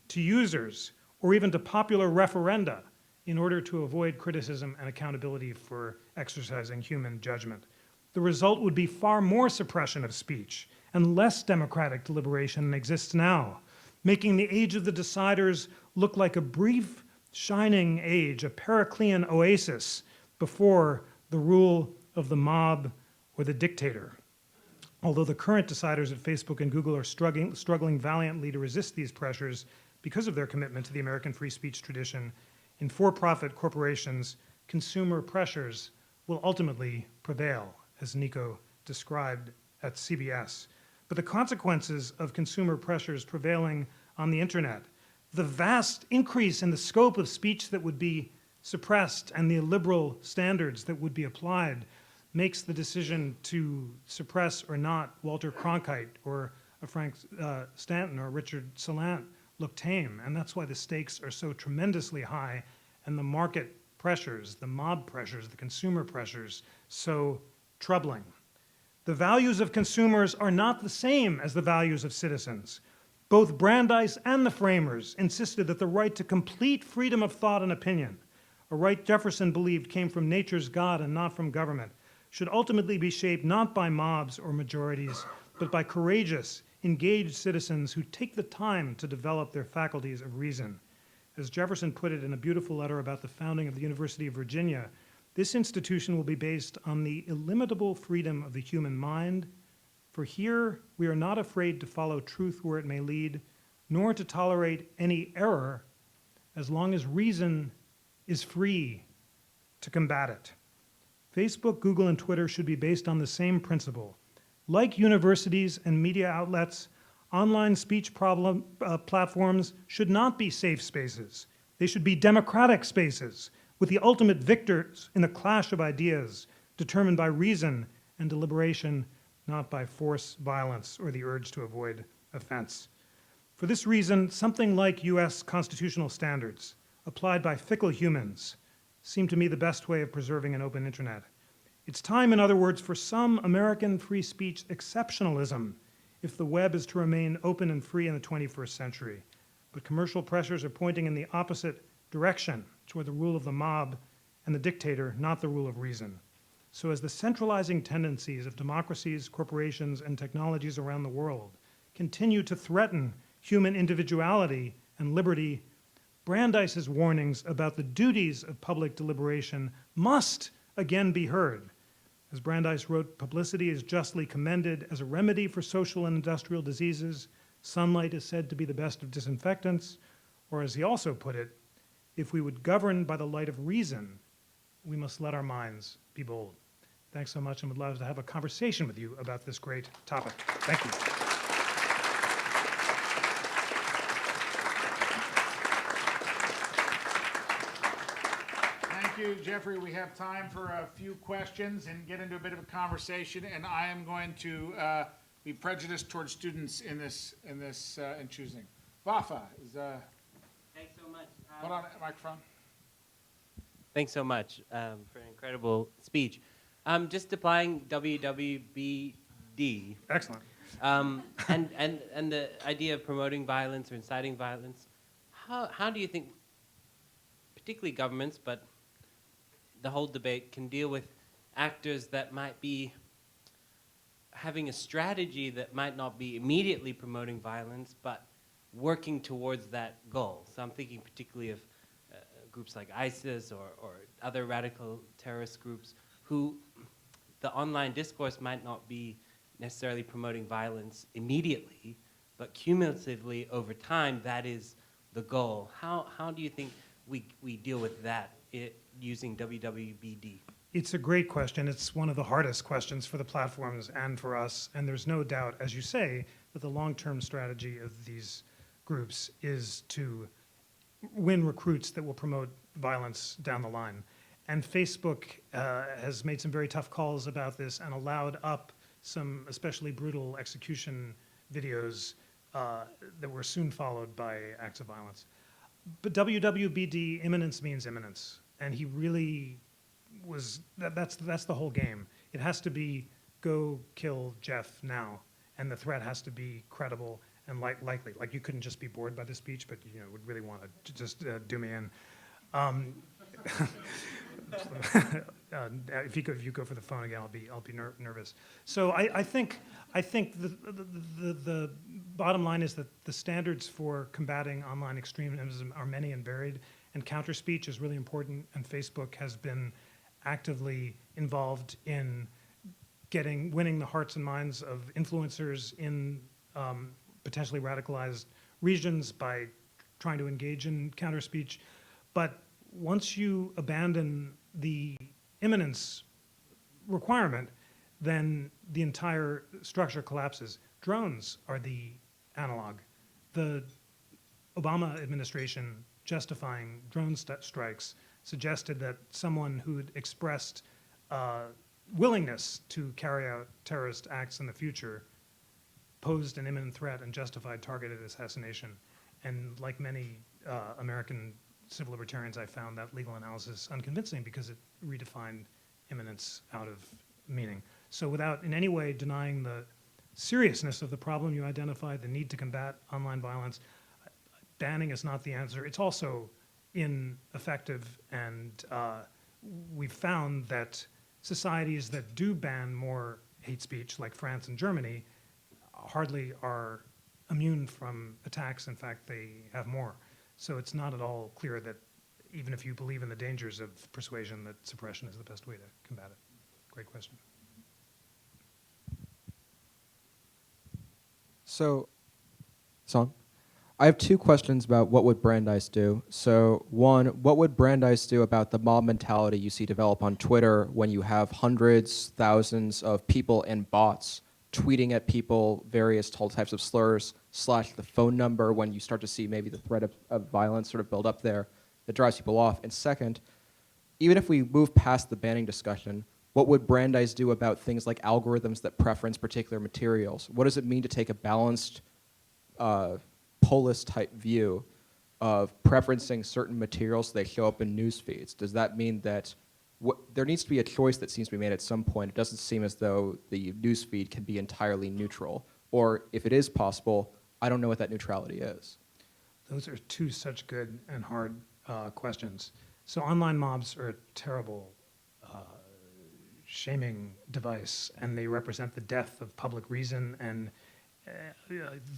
to users, or even to popular referenda in order to avoid criticism and accountability for exercising human judgment. The result would be far more suppression of speech and less democratic deliberation than exists now, making the age of the deciders look like a brief, shining age, a Periclean oasis before the rule of the mob or the dictator. Although the current deciders at Facebook and Google are struggling valiantly to resist these pressures because of their commitment to the American free speech tradition, in for-profit corporations, consumer pressures will ultimately prevail, as Nico described at CBS. But the consequences of consumer pressures prevailing on the internet, the vast increase in the scope of speech that would be suppressed and the illiberal standards that would be applied makes the decision to suppress or not Walter Cronkite or Frank Stanton or Richard Salant look tame. And that's why the stakes are so tremendously high and the market pressures, the mob pressures, the consumer pressures so troubling. The values of consumers are not the same as the values of citizens. Both Brandeis and the framers insisted that the right to complete freedom of thought and opinion, a right Jefferson believed came from nature's God and not from government, should ultimately be shaped not by mobs or majorities, but by courageous, engaged citizens who take the time to develop their faculties of reason. As Jefferson put it in a beautiful letter about the founding of the University of Virginia, this institution will be based on the illimitable freedom of the human mind, for here we are not afraid to follow truth where it may lead, nor to tolerate any error as long as reason is free to combat it. Facebook, Google, and Twitter should be based on the same principle. Like universities and media outlets, online speech platforms should not be safe spaces. They should be democratic spaces with the ultimate victors in a clash of ideas determined by reason and deliberation, not by force, violence, or the urge to avoid offense. For this reason, something like US constitutional standards applied by fickle humans seem to me the best way of preserving an open internet. It's time, in other words, for some American free speech exceptionalism if the web is to remain open and free in the 21st century. But commercial pressures are pointing in the opposite direction, toward the rule of the mob and the dictator, not the rule of reason. So as the centralizing tendencies of democracies, corporations, and technologies around the world continue to threaten human individuality and liberty, Brandeis's warnings about the duties of public deliberation must again be heard. As Brandeis wrote, publicity is justly commended as a remedy for social and industrial diseases. Sunlight is said to be the best of disinfectants. Or as he also put it, if we would govern by the light of reason, we must let our minds be bold. Thanks so much, and would love to have a conversation with you about this great topic. Thank you. Thank you, Jeffrey. We have time for a few questions and get into a bit of a conversation, and I am going to be prejudiced towards students in choosing. Vafa is. Thanks so much. Hold on, microphone. Thanks so much for an incredible speech. Just applying WWBD Excellent. and the idea of promoting violence or inciting violence. How do you think, particularly governments, but the whole debate can deal with actors that might be having a strategy that might not be immediately promoting violence, but working towards that goal? So I'm thinking particularly of groups like ISIS or other radical terrorist groups who the online discourse might not be necessarily promoting violence immediately, but cumulatively over time, that is the goal. How do you think we deal with that using WWBD? It's a great question. It's one of the hardest questions for the platforms and for us. And there's no doubt, as you say, that the long-term strategy of these groups is to win recruits that will promote violence down the line. And Facebook has made some very tough calls about this and allowed up some especially brutal execution videos that were soon followed by acts of violence. But WWBD, imminence means imminence. And he really was, that's the whole game. It has to be, go kill Jeff now. And the threat has to be credible and likely. Like, you couldn't just be bored by the speech, but would really want to just do me in. If you go for the phone again, I'll be nervous. So I think the bottom line is that the standards for combating online extremism are many and varied, and counter speech is really important. And Facebook has been actively involved in winning the hearts and minds of influencers in potentially radicalized regions by trying to engage in counter speech. But once you abandon the imminence requirement, then the entire structure collapses. Drones are the analog. The Obama administration, justifying drone strikes, suggested that someone who'd expressed willingness to carry out terrorist acts in the future posed an imminent threat and justified targeted assassination. And like many American civil libertarians, I found that legal analysis unconvincing because it redefined imminence out of meaning. So without in any way denying the seriousness of the problem you identified, the need to combat online violence, banning is not the answer. It's also ineffective, and we've found that societies that do ban more hate speech, like France and Germany, hardly are immune from attacks. In fact, they have more. So it's not at all clear that even if you believe in the dangers of persuasion, that suppression is the best way to combat it. Great question. So, I have two questions about what would Brandeis do. So one, what would Brandeis do about the mob mentality you see develop on Twitter when you have hundreds, thousands of people and bots tweeting at people various types of slurs, / the phone number when you start to see maybe the threat of violence sort of build up there that drives people off? And second, even if we move past the banning discussion, what would Brandeis do about things like algorithms that preference particular materials? What does it mean to take a balanced, polis type view of preferencing certain materials so they show up in news feeds, does that mean that there needs to be a choice that seems to be made at some point? It doesn't seem as though the news feed can be entirely neutral. Or if it is possible, I don't know what that neutrality is. Those are two such good and hard questions. So online mobs are a terrible shaming device, and they represent the death of public reason. And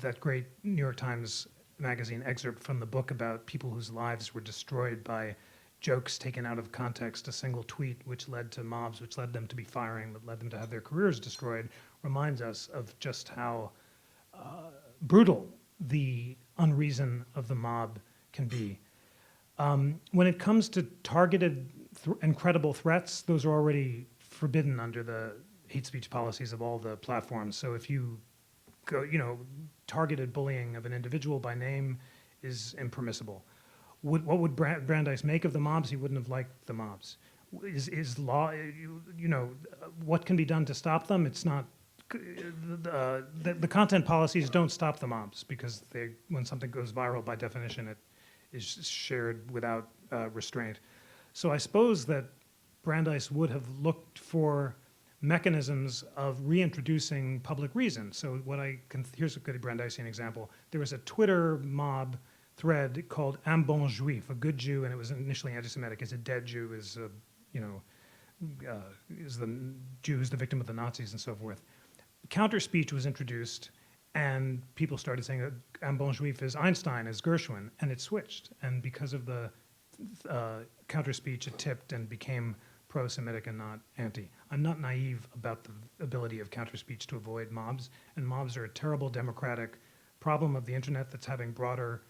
that great New York Times magazine excerpt from the book about people whose lives were destroyed by jokes taken out of context, a single tweet which led to mobs, which led them to be firing, that led them to have their careers destroyed, reminds us of just how brutal the unreason of the mob can be. When it comes to targeted and credible threats, those are already forbidden under the hate speech policies of all the platforms. So if you go, targeted bullying of an individual by name is impermissible. What would Brandeis make of the mobs? He wouldn't have liked the mobs. Is law, what can be done to stop them? It's not, the content policies don't stop the mobs, because when something goes viral, by definition, it is shared without restraint. So I suppose that Brandeis would have looked for mechanisms of reintroducing public reason. So here's a good Brandeisian example. There was a Twitter mob thread called Un bon juif, a good Jew, and it was initially anti-Semitic. Is a dead Jew, is the Jew who's the victim of the Nazis and so forth. Counter speech was introduced, and people started saying that Un bon juif is Einstein, is Gershwin, and it switched. And because of the counter speech, it tipped and became pro-Semitic and not anti. I'm not naive about the ability of counter speech to avoid mobs, and mobs are a terrible democratic problem of the internet that's having broader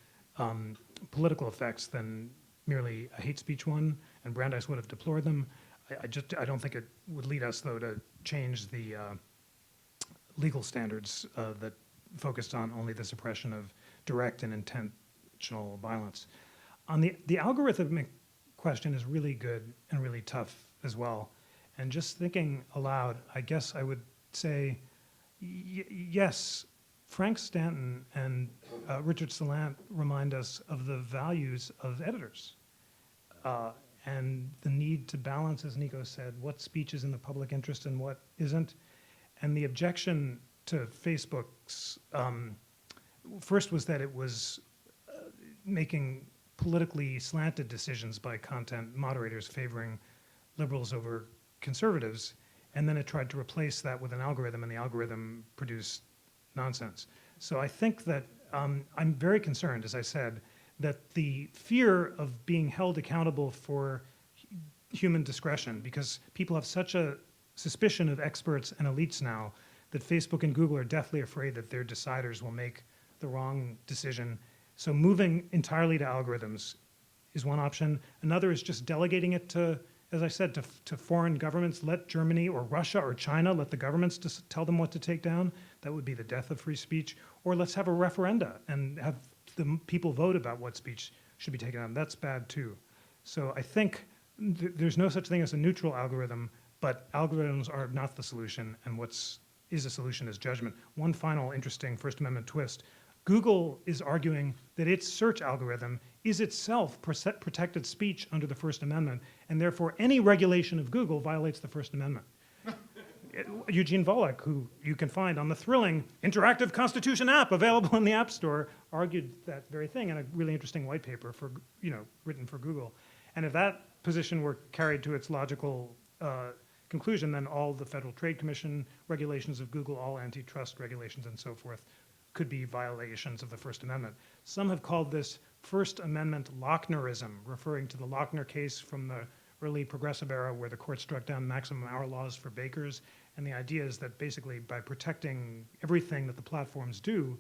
political effects than merely a hate speech one, and Brandeis would have deplored them. I don't think it would lead us, though, to change the legal standards that focused on only the suppression of direct and intentional violence. On the algorithmic question is really good and really tough as well. And just thinking aloud, I guess I would say, yes, Frank Stanton and Richard Salant remind us of the values of editors and the need to balance, as Nico said, what speech is in the public interest and what isn't. And the objection to Facebook's first was that it was making politically slanted decisions by content moderators favoring liberals over conservatives, and then it tried to replace that with an algorithm, and the algorithm produced nonsense. So I think that I'm very concerned, as I said, that the fear of being held accountable for human discretion, because people have such a suspicion of experts and elites now, that Facebook and Google are deathly afraid that their deciders will make the wrong decision. So moving entirely to algorithms is one option. Another is just delegating it to, as I said, to foreign governments. Let Germany or Russia or China, let the governments just tell them what to take down. That would be the death of free speech. Or let's have a referenda and have the people vote about what speech should be taken down. That's bad too. So I think there's no such thing as a neutral algorithm, but algorithms are not the solution, and what's is a solution is judgment. One final interesting First Amendment twist. Google is arguing that its search algorithm is itself protected speech under the First Amendment, and therefore any regulation of Google violates the First Amendment. Eugene Volokh, who you can find on the thrilling Interactive Constitution app available in the App Store, argued that very thing in a really interesting white paper for, written for Google. And if that position were carried to its logical conclusion, then all the Federal Trade Commission regulations of Google, all antitrust regulations and so forth, could be violations of the First Amendment. Some have called this First Amendment Lochnerism, referring to the Lochner case from the early progressive era where the court struck down maximum hour laws for bakers. And the idea is that basically by protecting everything that the platforms do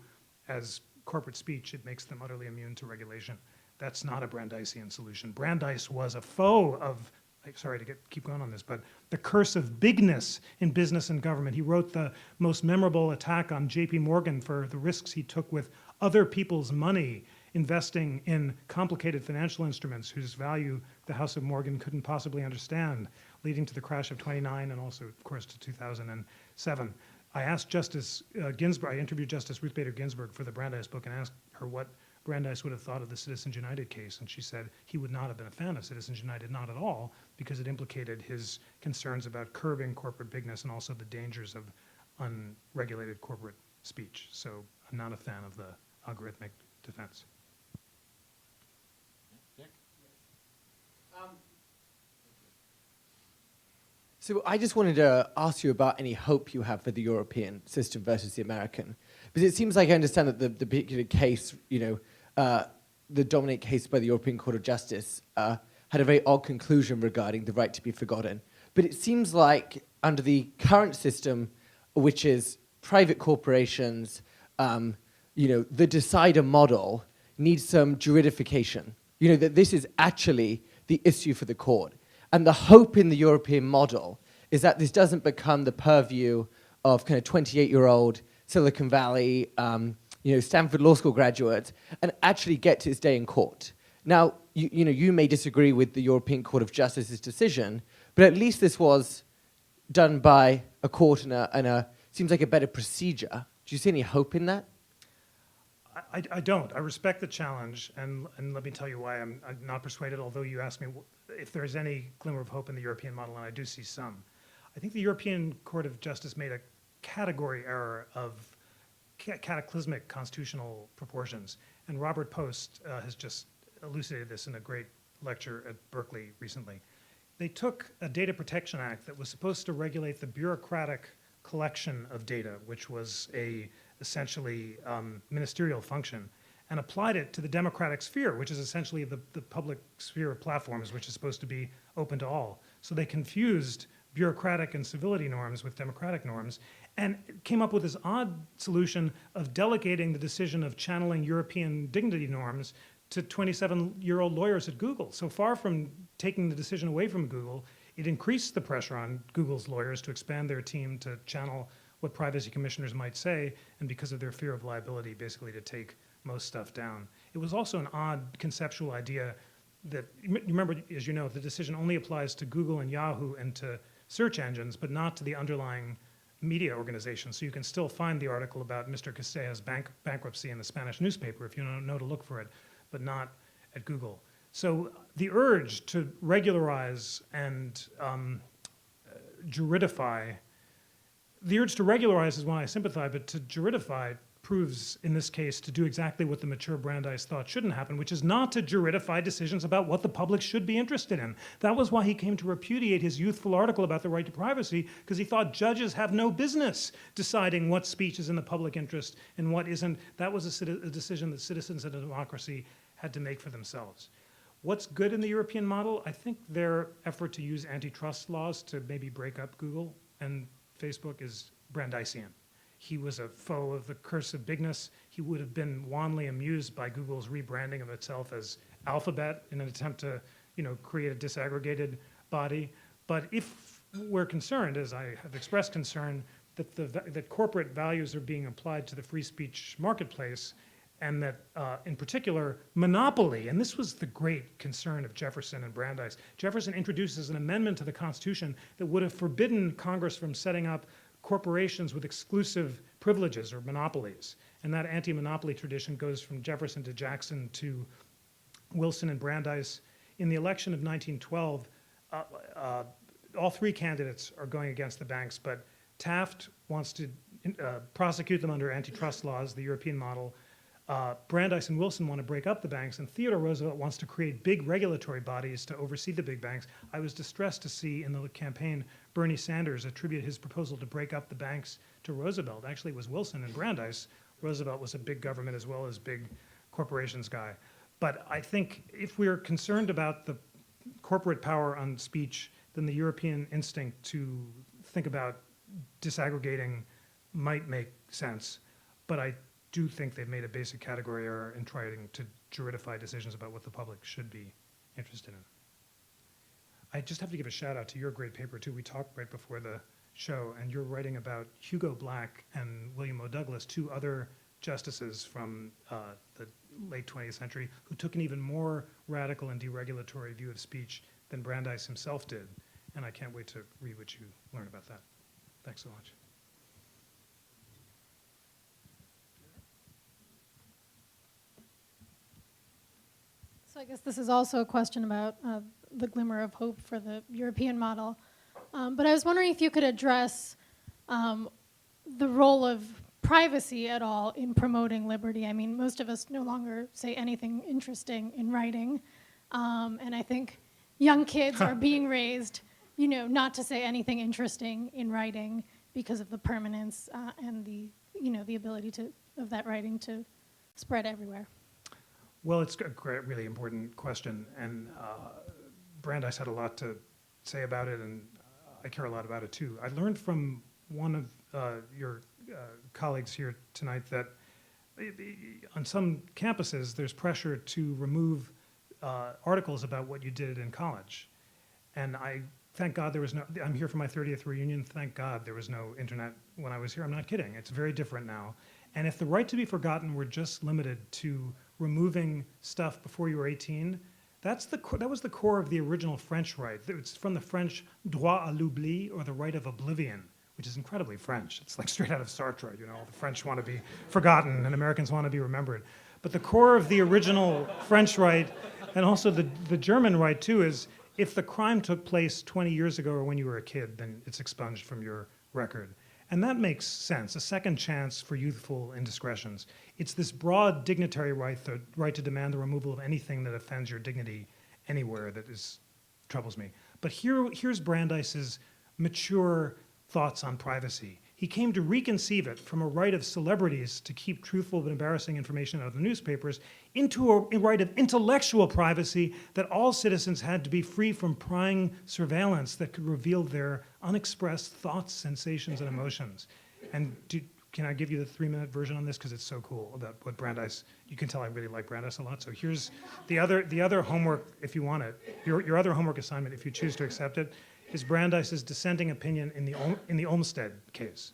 as corporate speech, it makes them utterly immune to regulation. That's not a Brandeisian solution. Brandeis was a foe of, sorry to keep going on this, but the curse of bigness in business and government. He wrote the most memorable attack on JP Morgan for the risks he took with other people's money, investing in complicated financial instruments whose value the House of Morgan couldn't possibly understand, leading to the crash of '29 and also, of course, to 2007. I asked Justice Ginsburg, I interviewed Justice Ruth Bader Ginsburg for the Brandeis book and asked her what Brandeis would have thought of the Citizens United case, and she said he would not have been a fan of Citizens United, not at all, because it implicated his concerns about curbing corporate bigness and also the dangers of unregulated corporate speech. So I'm not a fan of the algorithmic defense. So I just wanted to ask you about any hope you have for the European system versus the American, because it seems like I understand that the particular case, the dominant case by the European Court of Justice had a very odd conclusion regarding the right to be forgotten. But it seems like under the current system, which is private corporations, the decider model needs some juridification. That this is actually the issue for the court. And the hope in the European model is that this doesn't become the purview of kind of 28-year-old Silicon Valley, Stanford Law School graduates, and actually get to its day in court. Now, you may disagree with the European Court of Justice's decision, but at least this was done by a court and seems like a better procedure. Do you see any hope in that? I don't. I respect the challenge, and let me tell you why I'm not persuaded, although you asked me if there's any glimmer of hope in the European model, and I do see some. I think the European Court of Justice made a category error of cataclysmic constitutional proportions, and Robert Post has just elucidated this in a great lecture at Berkeley recently. They took a Data Protection Act that was supposed to regulate the bureaucratic collection of data, which was a essentially ministerial function, and applied it to the democratic sphere, which is essentially the public sphere of platforms, which is supposed to be open to all. So they confused bureaucratic and civility norms with democratic norms, and came up with this odd solution of delegating the decision of channeling European dignity norms to 27-year-old lawyers at Google. So far from taking the decision away from Google, it increased the pressure on Google's lawyers to expand their team to channel what privacy commissioners might say, and because of their fear of liability, basically to take most stuff down. It was also an odd conceptual idea that, you remember, as you know, the decision only applies to Google and Yahoo and to search engines, but not to the underlying media organizations. So you can still find the article about Mr. Castella's bankruptcy in the Spanish newspaper if you don't know to look for it, but not at Google. So the urge to regularize and juridify, the urge to regularize is one I sympathize, but to juridify proves, in this case, to do exactly what the mature Brandeis thought shouldn't happen, which is not to juridify decisions about what the public should be interested in. That was why he came to repudiate his youthful article about the right to privacy, because he thought judges have no business deciding what speech is in the public interest and what isn't. That was a decision that citizens in a democracy had to make for themselves. What's good in the European model? I think their effort to use antitrust laws to maybe break up Google and Facebook is Brandeisian. He was a foe of the curse of bigness. He would have been wanly amused by Google's rebranding of itself as Alphabet in an attempt to, create a disaggregated body. But if we're concerned, as I have expressed concern, that corporate values are being applied to the free speech marketplace, and that, in particular, monopoly, and this was the great concern of Jefferson and Brandeis. Jefferson introduces an amendment to the Constitution that would have forbidden Congress from setting up corporations with exclusive privileges or monopolies. And that anti-monopoly tradition goes from Jefferson to Jackson to Wilson and Brandeis. In the election of 1912, all three candidates are going against the banks, but Taft wants to prosecute them under antitrust laws, the European model. Brandeis and Wilson want to break up the banks, and Theodore Roosevelt wants to create big regulatory bodies to oversee the big banks. I was distressed to see in the campaign Bernie Sanders attribute his proposal to break up the banks to Roosevelt. Actually, it was Wilson and Brandeis. Roosevelt was a big government as well as big corporations guy. But I think if we're concerned about the corporate power on speech, then the European instinct to think about disaggregating might make sense. But I do think they've made a basic category error in trying to juridify decisions about what the public should be interested in. I just have to give a shout out to your great paper too. We talked right before the show, and you're writing about Hugo Black and William O. Douglas, two other justices from the late 20th century who took an even more radical and deregulatory view of speech than Brandeis himself did. And I can't wait to read what you learn about that. Thanks so much. So I guess this is also a question about the glimmer of hope for the European model. But I was wondering if you could address the role of privacy at all in promoting liberty. I mean, most of us no longer say anything interesting in writing. And I think young kids are being raised, not to say anything interesting in writing because of the permanence and the ability of that writing to spread everywhere. Well, it's a great, really important question, and Brandeis had a lot to say about it, and I care a lot about it too. I learned from one of your colleagues here tonight that on some campuses there's pressure to remove articles about what you did in college, and thank God there was no. I'm here for my 30th reunion. Thank God there was no internet when I was here. I'm not kidding. It's very different now. And if the right to be forgotten were just limited to removing stuff before you were 18, that was the core of the original French right. It's from the French droit à l'oubli, or the right of oblivion, which is incredibly French. It's like straight out of Sartre, the French want to be forgotten and Americans want to be remembered. But the core of the original French right, and also the German right too, is if the crime took place 20 years ago or when you were a kid, then it's expunged from your record. And that makes sense, a second chance for youthful indiscretions. It's this broad dignitary right, the right to demand the removal of anything that offends your dignity anywhere that troubles me. But here's Brandeis's mature thoughts on privacy. He came to reconceive it from a right of celebrities to keep truthful but embarrassing information out of the newspapers into a right of intellectual privacy that all citizens had to be free from prying surveillance that could reveal their unexpressed thoughts, sensations, and emotions. And can I give you the 3-minute version on this? Because it's so cool about what Brandeis, you can tell I really like Brandeis a lot. So here's the other homework, if you want it, your other homework assignment, if you choose to accept it, is Brandeis's dissenting opinion in the Olmsted case.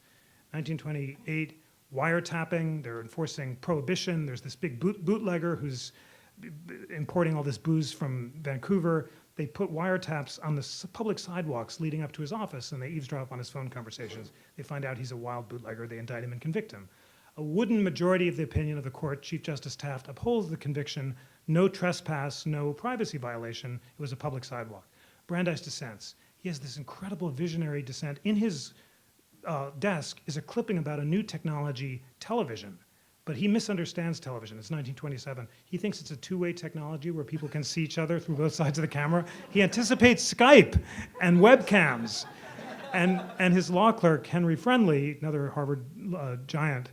1928, wiretapping, they're enforcing prohibition. There's this big bootlegger who's importing all this booze from Vancouver. They put wiretaps on the public sidewalks leading up to his office, and they eavesdrop on his phone conversations. They find out he's a wild bootlegger. They indict him and convict him. A wooden majority of the opinion of the court, Chief Justice Taft upholds the conviction, no trespass, no privacy violation. It was a public sidewalk. Brandeis dissents. He has this incredible visionary dissent. In his desk is a clipping about a new technology, television. But he misunderstands television. It's 1927. He thinks it's a two-way technology where people can see each other through both sides of the camera. He anticipates Skype and webcams. And his law clerk, Henry Friendly, another Harvard giant,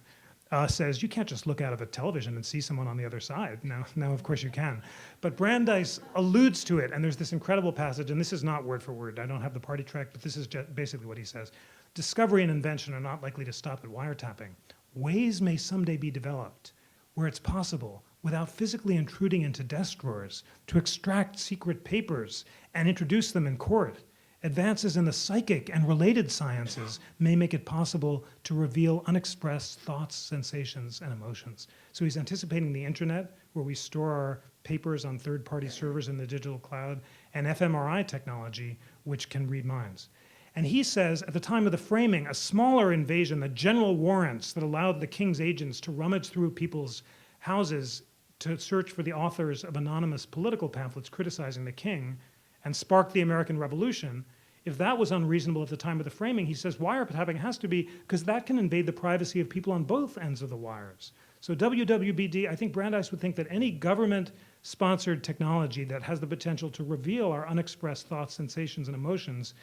says, you can't just look out of a television and see someone on the other side. Now, of course you can. But Brandeis alludes to it, and there's this incredible passage, and this is not word for word. I don't have the party track, but this is basically what he says. Discovery and invention are not likely to stop at wiretapping. Ways may someday be developed where it's possible, without physically intruding into desk drawers, to extract secret papers and introduce them in court. Advances in the psychic and related sciences may make it possible to reveal unexpressed thoughts, sensations, and emotions. So he's anticipating the internet, where we store our papers on third-party servers in the digital cloud, and fMRI technology, which can read minds. And he says, at the time of the framing, a smaller invasion, the general warrants that allowed the king's agents to rummage through people's houses to search for the authors of anonymous political pamphlets criticizing the king and sparked the American Revolution, if that was unreasonable at the time of the framing, he says wiretapping has to be, because that can invade the privacy of people on both ends of the wires. So WWBD, I think Brandeis would think that any government-sponsored technology that has the potential to reveal our unexpressed thoughts, sensations, and emotions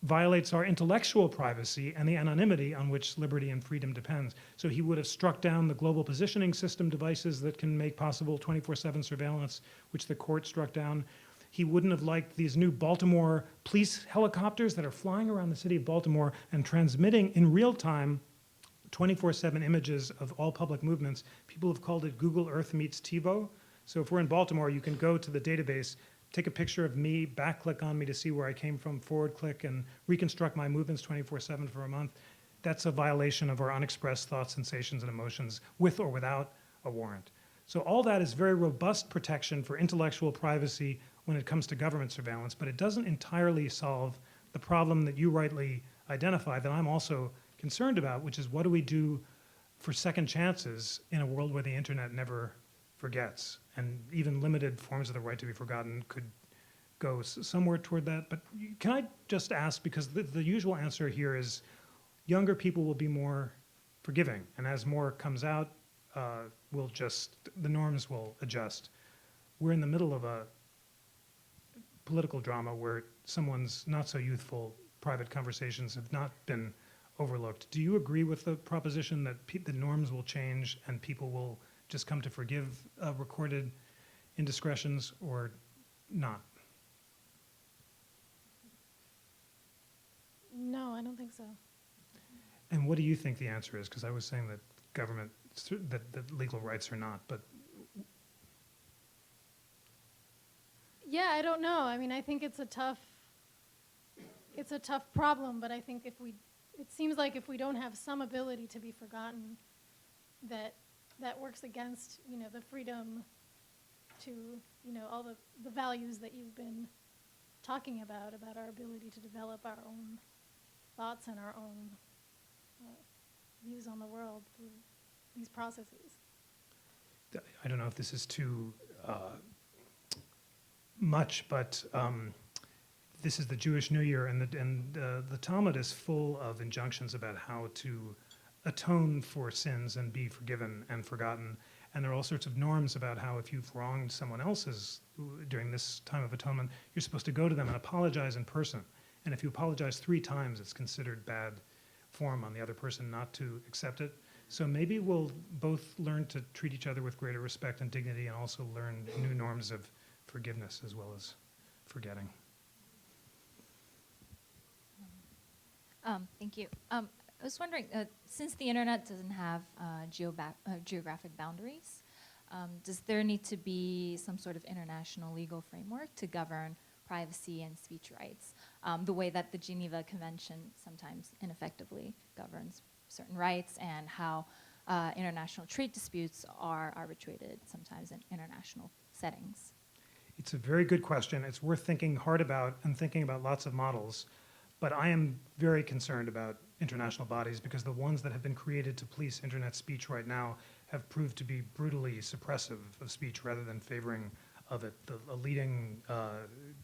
violates our intellectual privacy and the anonymity on which liberty and freedom depends. So he would have struck down the global positioning system devices that can make possible 24/7 surveillance, which the court struck down. He wouldn't have liked these new Baltimore police helicopters that are flying around the city of Baltimore and transmitting in real time 24/7 images of all public movements. People have called it Google Earth meets TiVo. So if we're in Baltimore, you can go to the database, take a picture of me, back-click on me to see where I came from, forward-click, and reconstruct my movements 24/7 for a month. That's a violation of our unexpressed thoughts, sensations, and emotions, with or without a warrant. So all that is very robust protection for intellectual privacy when it comes to government surveillance, but it doesn't entirely solve the problem that you rightly identify that I'm also concerned about, which is what do we do for second chances in a world where the internet never forgets. And even limited forms of the right to be forgotten could go somewhere toward that. But can I just ask, because the usual answer here is younger people will be more forgiving. And as more comes out, the norms will adjust. We're in the middle of a political drama where someone's not so youthful private conversations have not been overlooked. Do you agree with the proposition that the norms will change and people will just come to forgive recorded indiscretions, or not? No, I don't think so. And what do you think the answer is? Because I was saying that that legal rights are not, but Yeah, I don't know. I mean, I think it's a tough problem, but I think it seems like if we don't have some ability to be forgotten, that works against, the freedom to, all the values that you've been talking about our ability to develop our own thoughts and our own views on the world through these processes. I don't know if this is too much, but this is the Jewish New Year, and the Talmud is full of injunctions about how to atone for sins and be forgiven and forgotten. And there are all sorts of norms about how if you've wronged someone else's during this time of atonement, you're supposed to go to them and apologize in person. And if you apologize 3 times, it's considered bad form on the other person not to accept it. So maybe we'll both learn to treat each other with greater respect and dignity, and also learn new norms of forgiveness as well as forgetting. Thank you. I was wondering, since the internet doesn't have geographic boundaries, does there need to be some sort of international legal framework to govern privacy and speech rights, the way that the Geneva Convention sometimes ineffectively governs certain rights, and how international trade disputes are arbitrated sometimes in international settings? It's a very good question. It's worth thinking hard about and thinking about lots of models. But I am very concerned about international bodies, because the ones that have been created to police internet speech right now have proved to be brutally suppressive of speech rather than favoring of it. A leading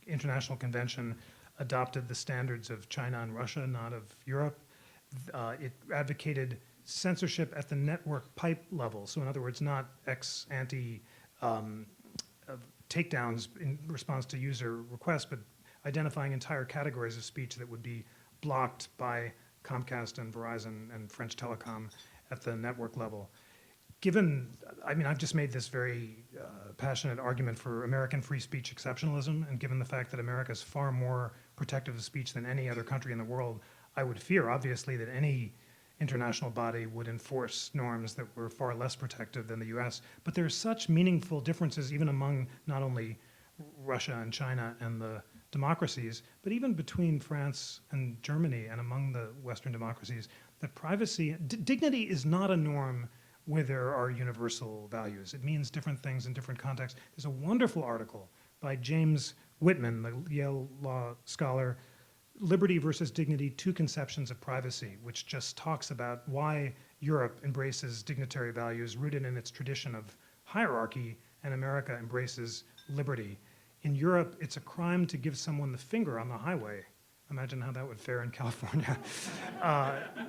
international convention adopted the standards of China and Russia, not of Europe. It advocated censorship at the network pipe level. So in other words, not ex-ante takedowns in response to user requests, but identifying entire categories of speech that would be blocked by Comcast and Verizon and French Telecom at the network level. I've just made this very passionate argument for American free speech exceptionalism, and given the fact that America is far more protective of speech than any other country in the world, I would fear, obviously, that any international body would enforce norms that were far less protective than the US. But there are such meaningful differences even among not only Russia and China and the democracies, but even between France and Germany and among the Western democracies, that privacy, dignity is not a norm where there are universal values. It means different things in different contexts. There's a wonderful article by James Whitman, the Yale law scholar, Liberty versus Dignity, 2 Conceptions of Privacy, which just talks about why Europe embraces dignitary values rooted in its tradition of hierarchy, and America embraces liberty. In Europe, it's a crime to give someone the finger on the highway. Imagine how that would fare in California.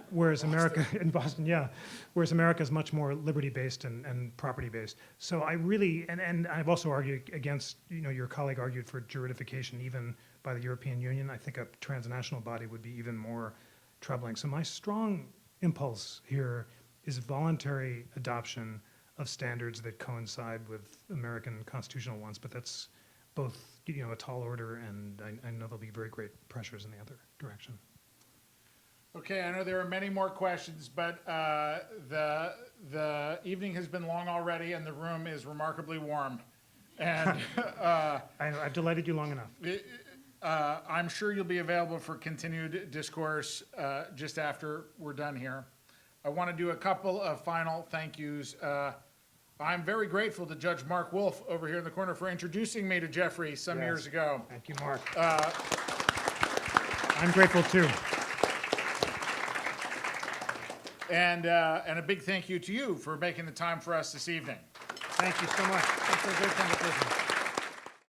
Whereas America, in Boston, yeah. Whereas America is much more liberty-based and property-based. So I really, and I've also argued against, your colleague argued for juridification even by the European Union. I think a transnational body would be even more troubling. So my strong impulse here is voluntary adoption of standards that coincide with American constitutional ones, but that's both a tall order, and I know there'll be very great pressures in the other direction. Okay, I know there are many more questions, but the evening has been long already, and the room is remarkably warm. And I've delighted you long enough. I'm sure you'll be available for continued discourse just after we're done here. I want to do a couple of final thank yous. I'm very grateful to Judge Mark Wolf over here in the corner for introducing me to Jeffrey some years ago. Thank you, Mark. I'm grateful too. And a big thank you to you for making the time for us this evening. Thank you so much. Thanks for a great conversation.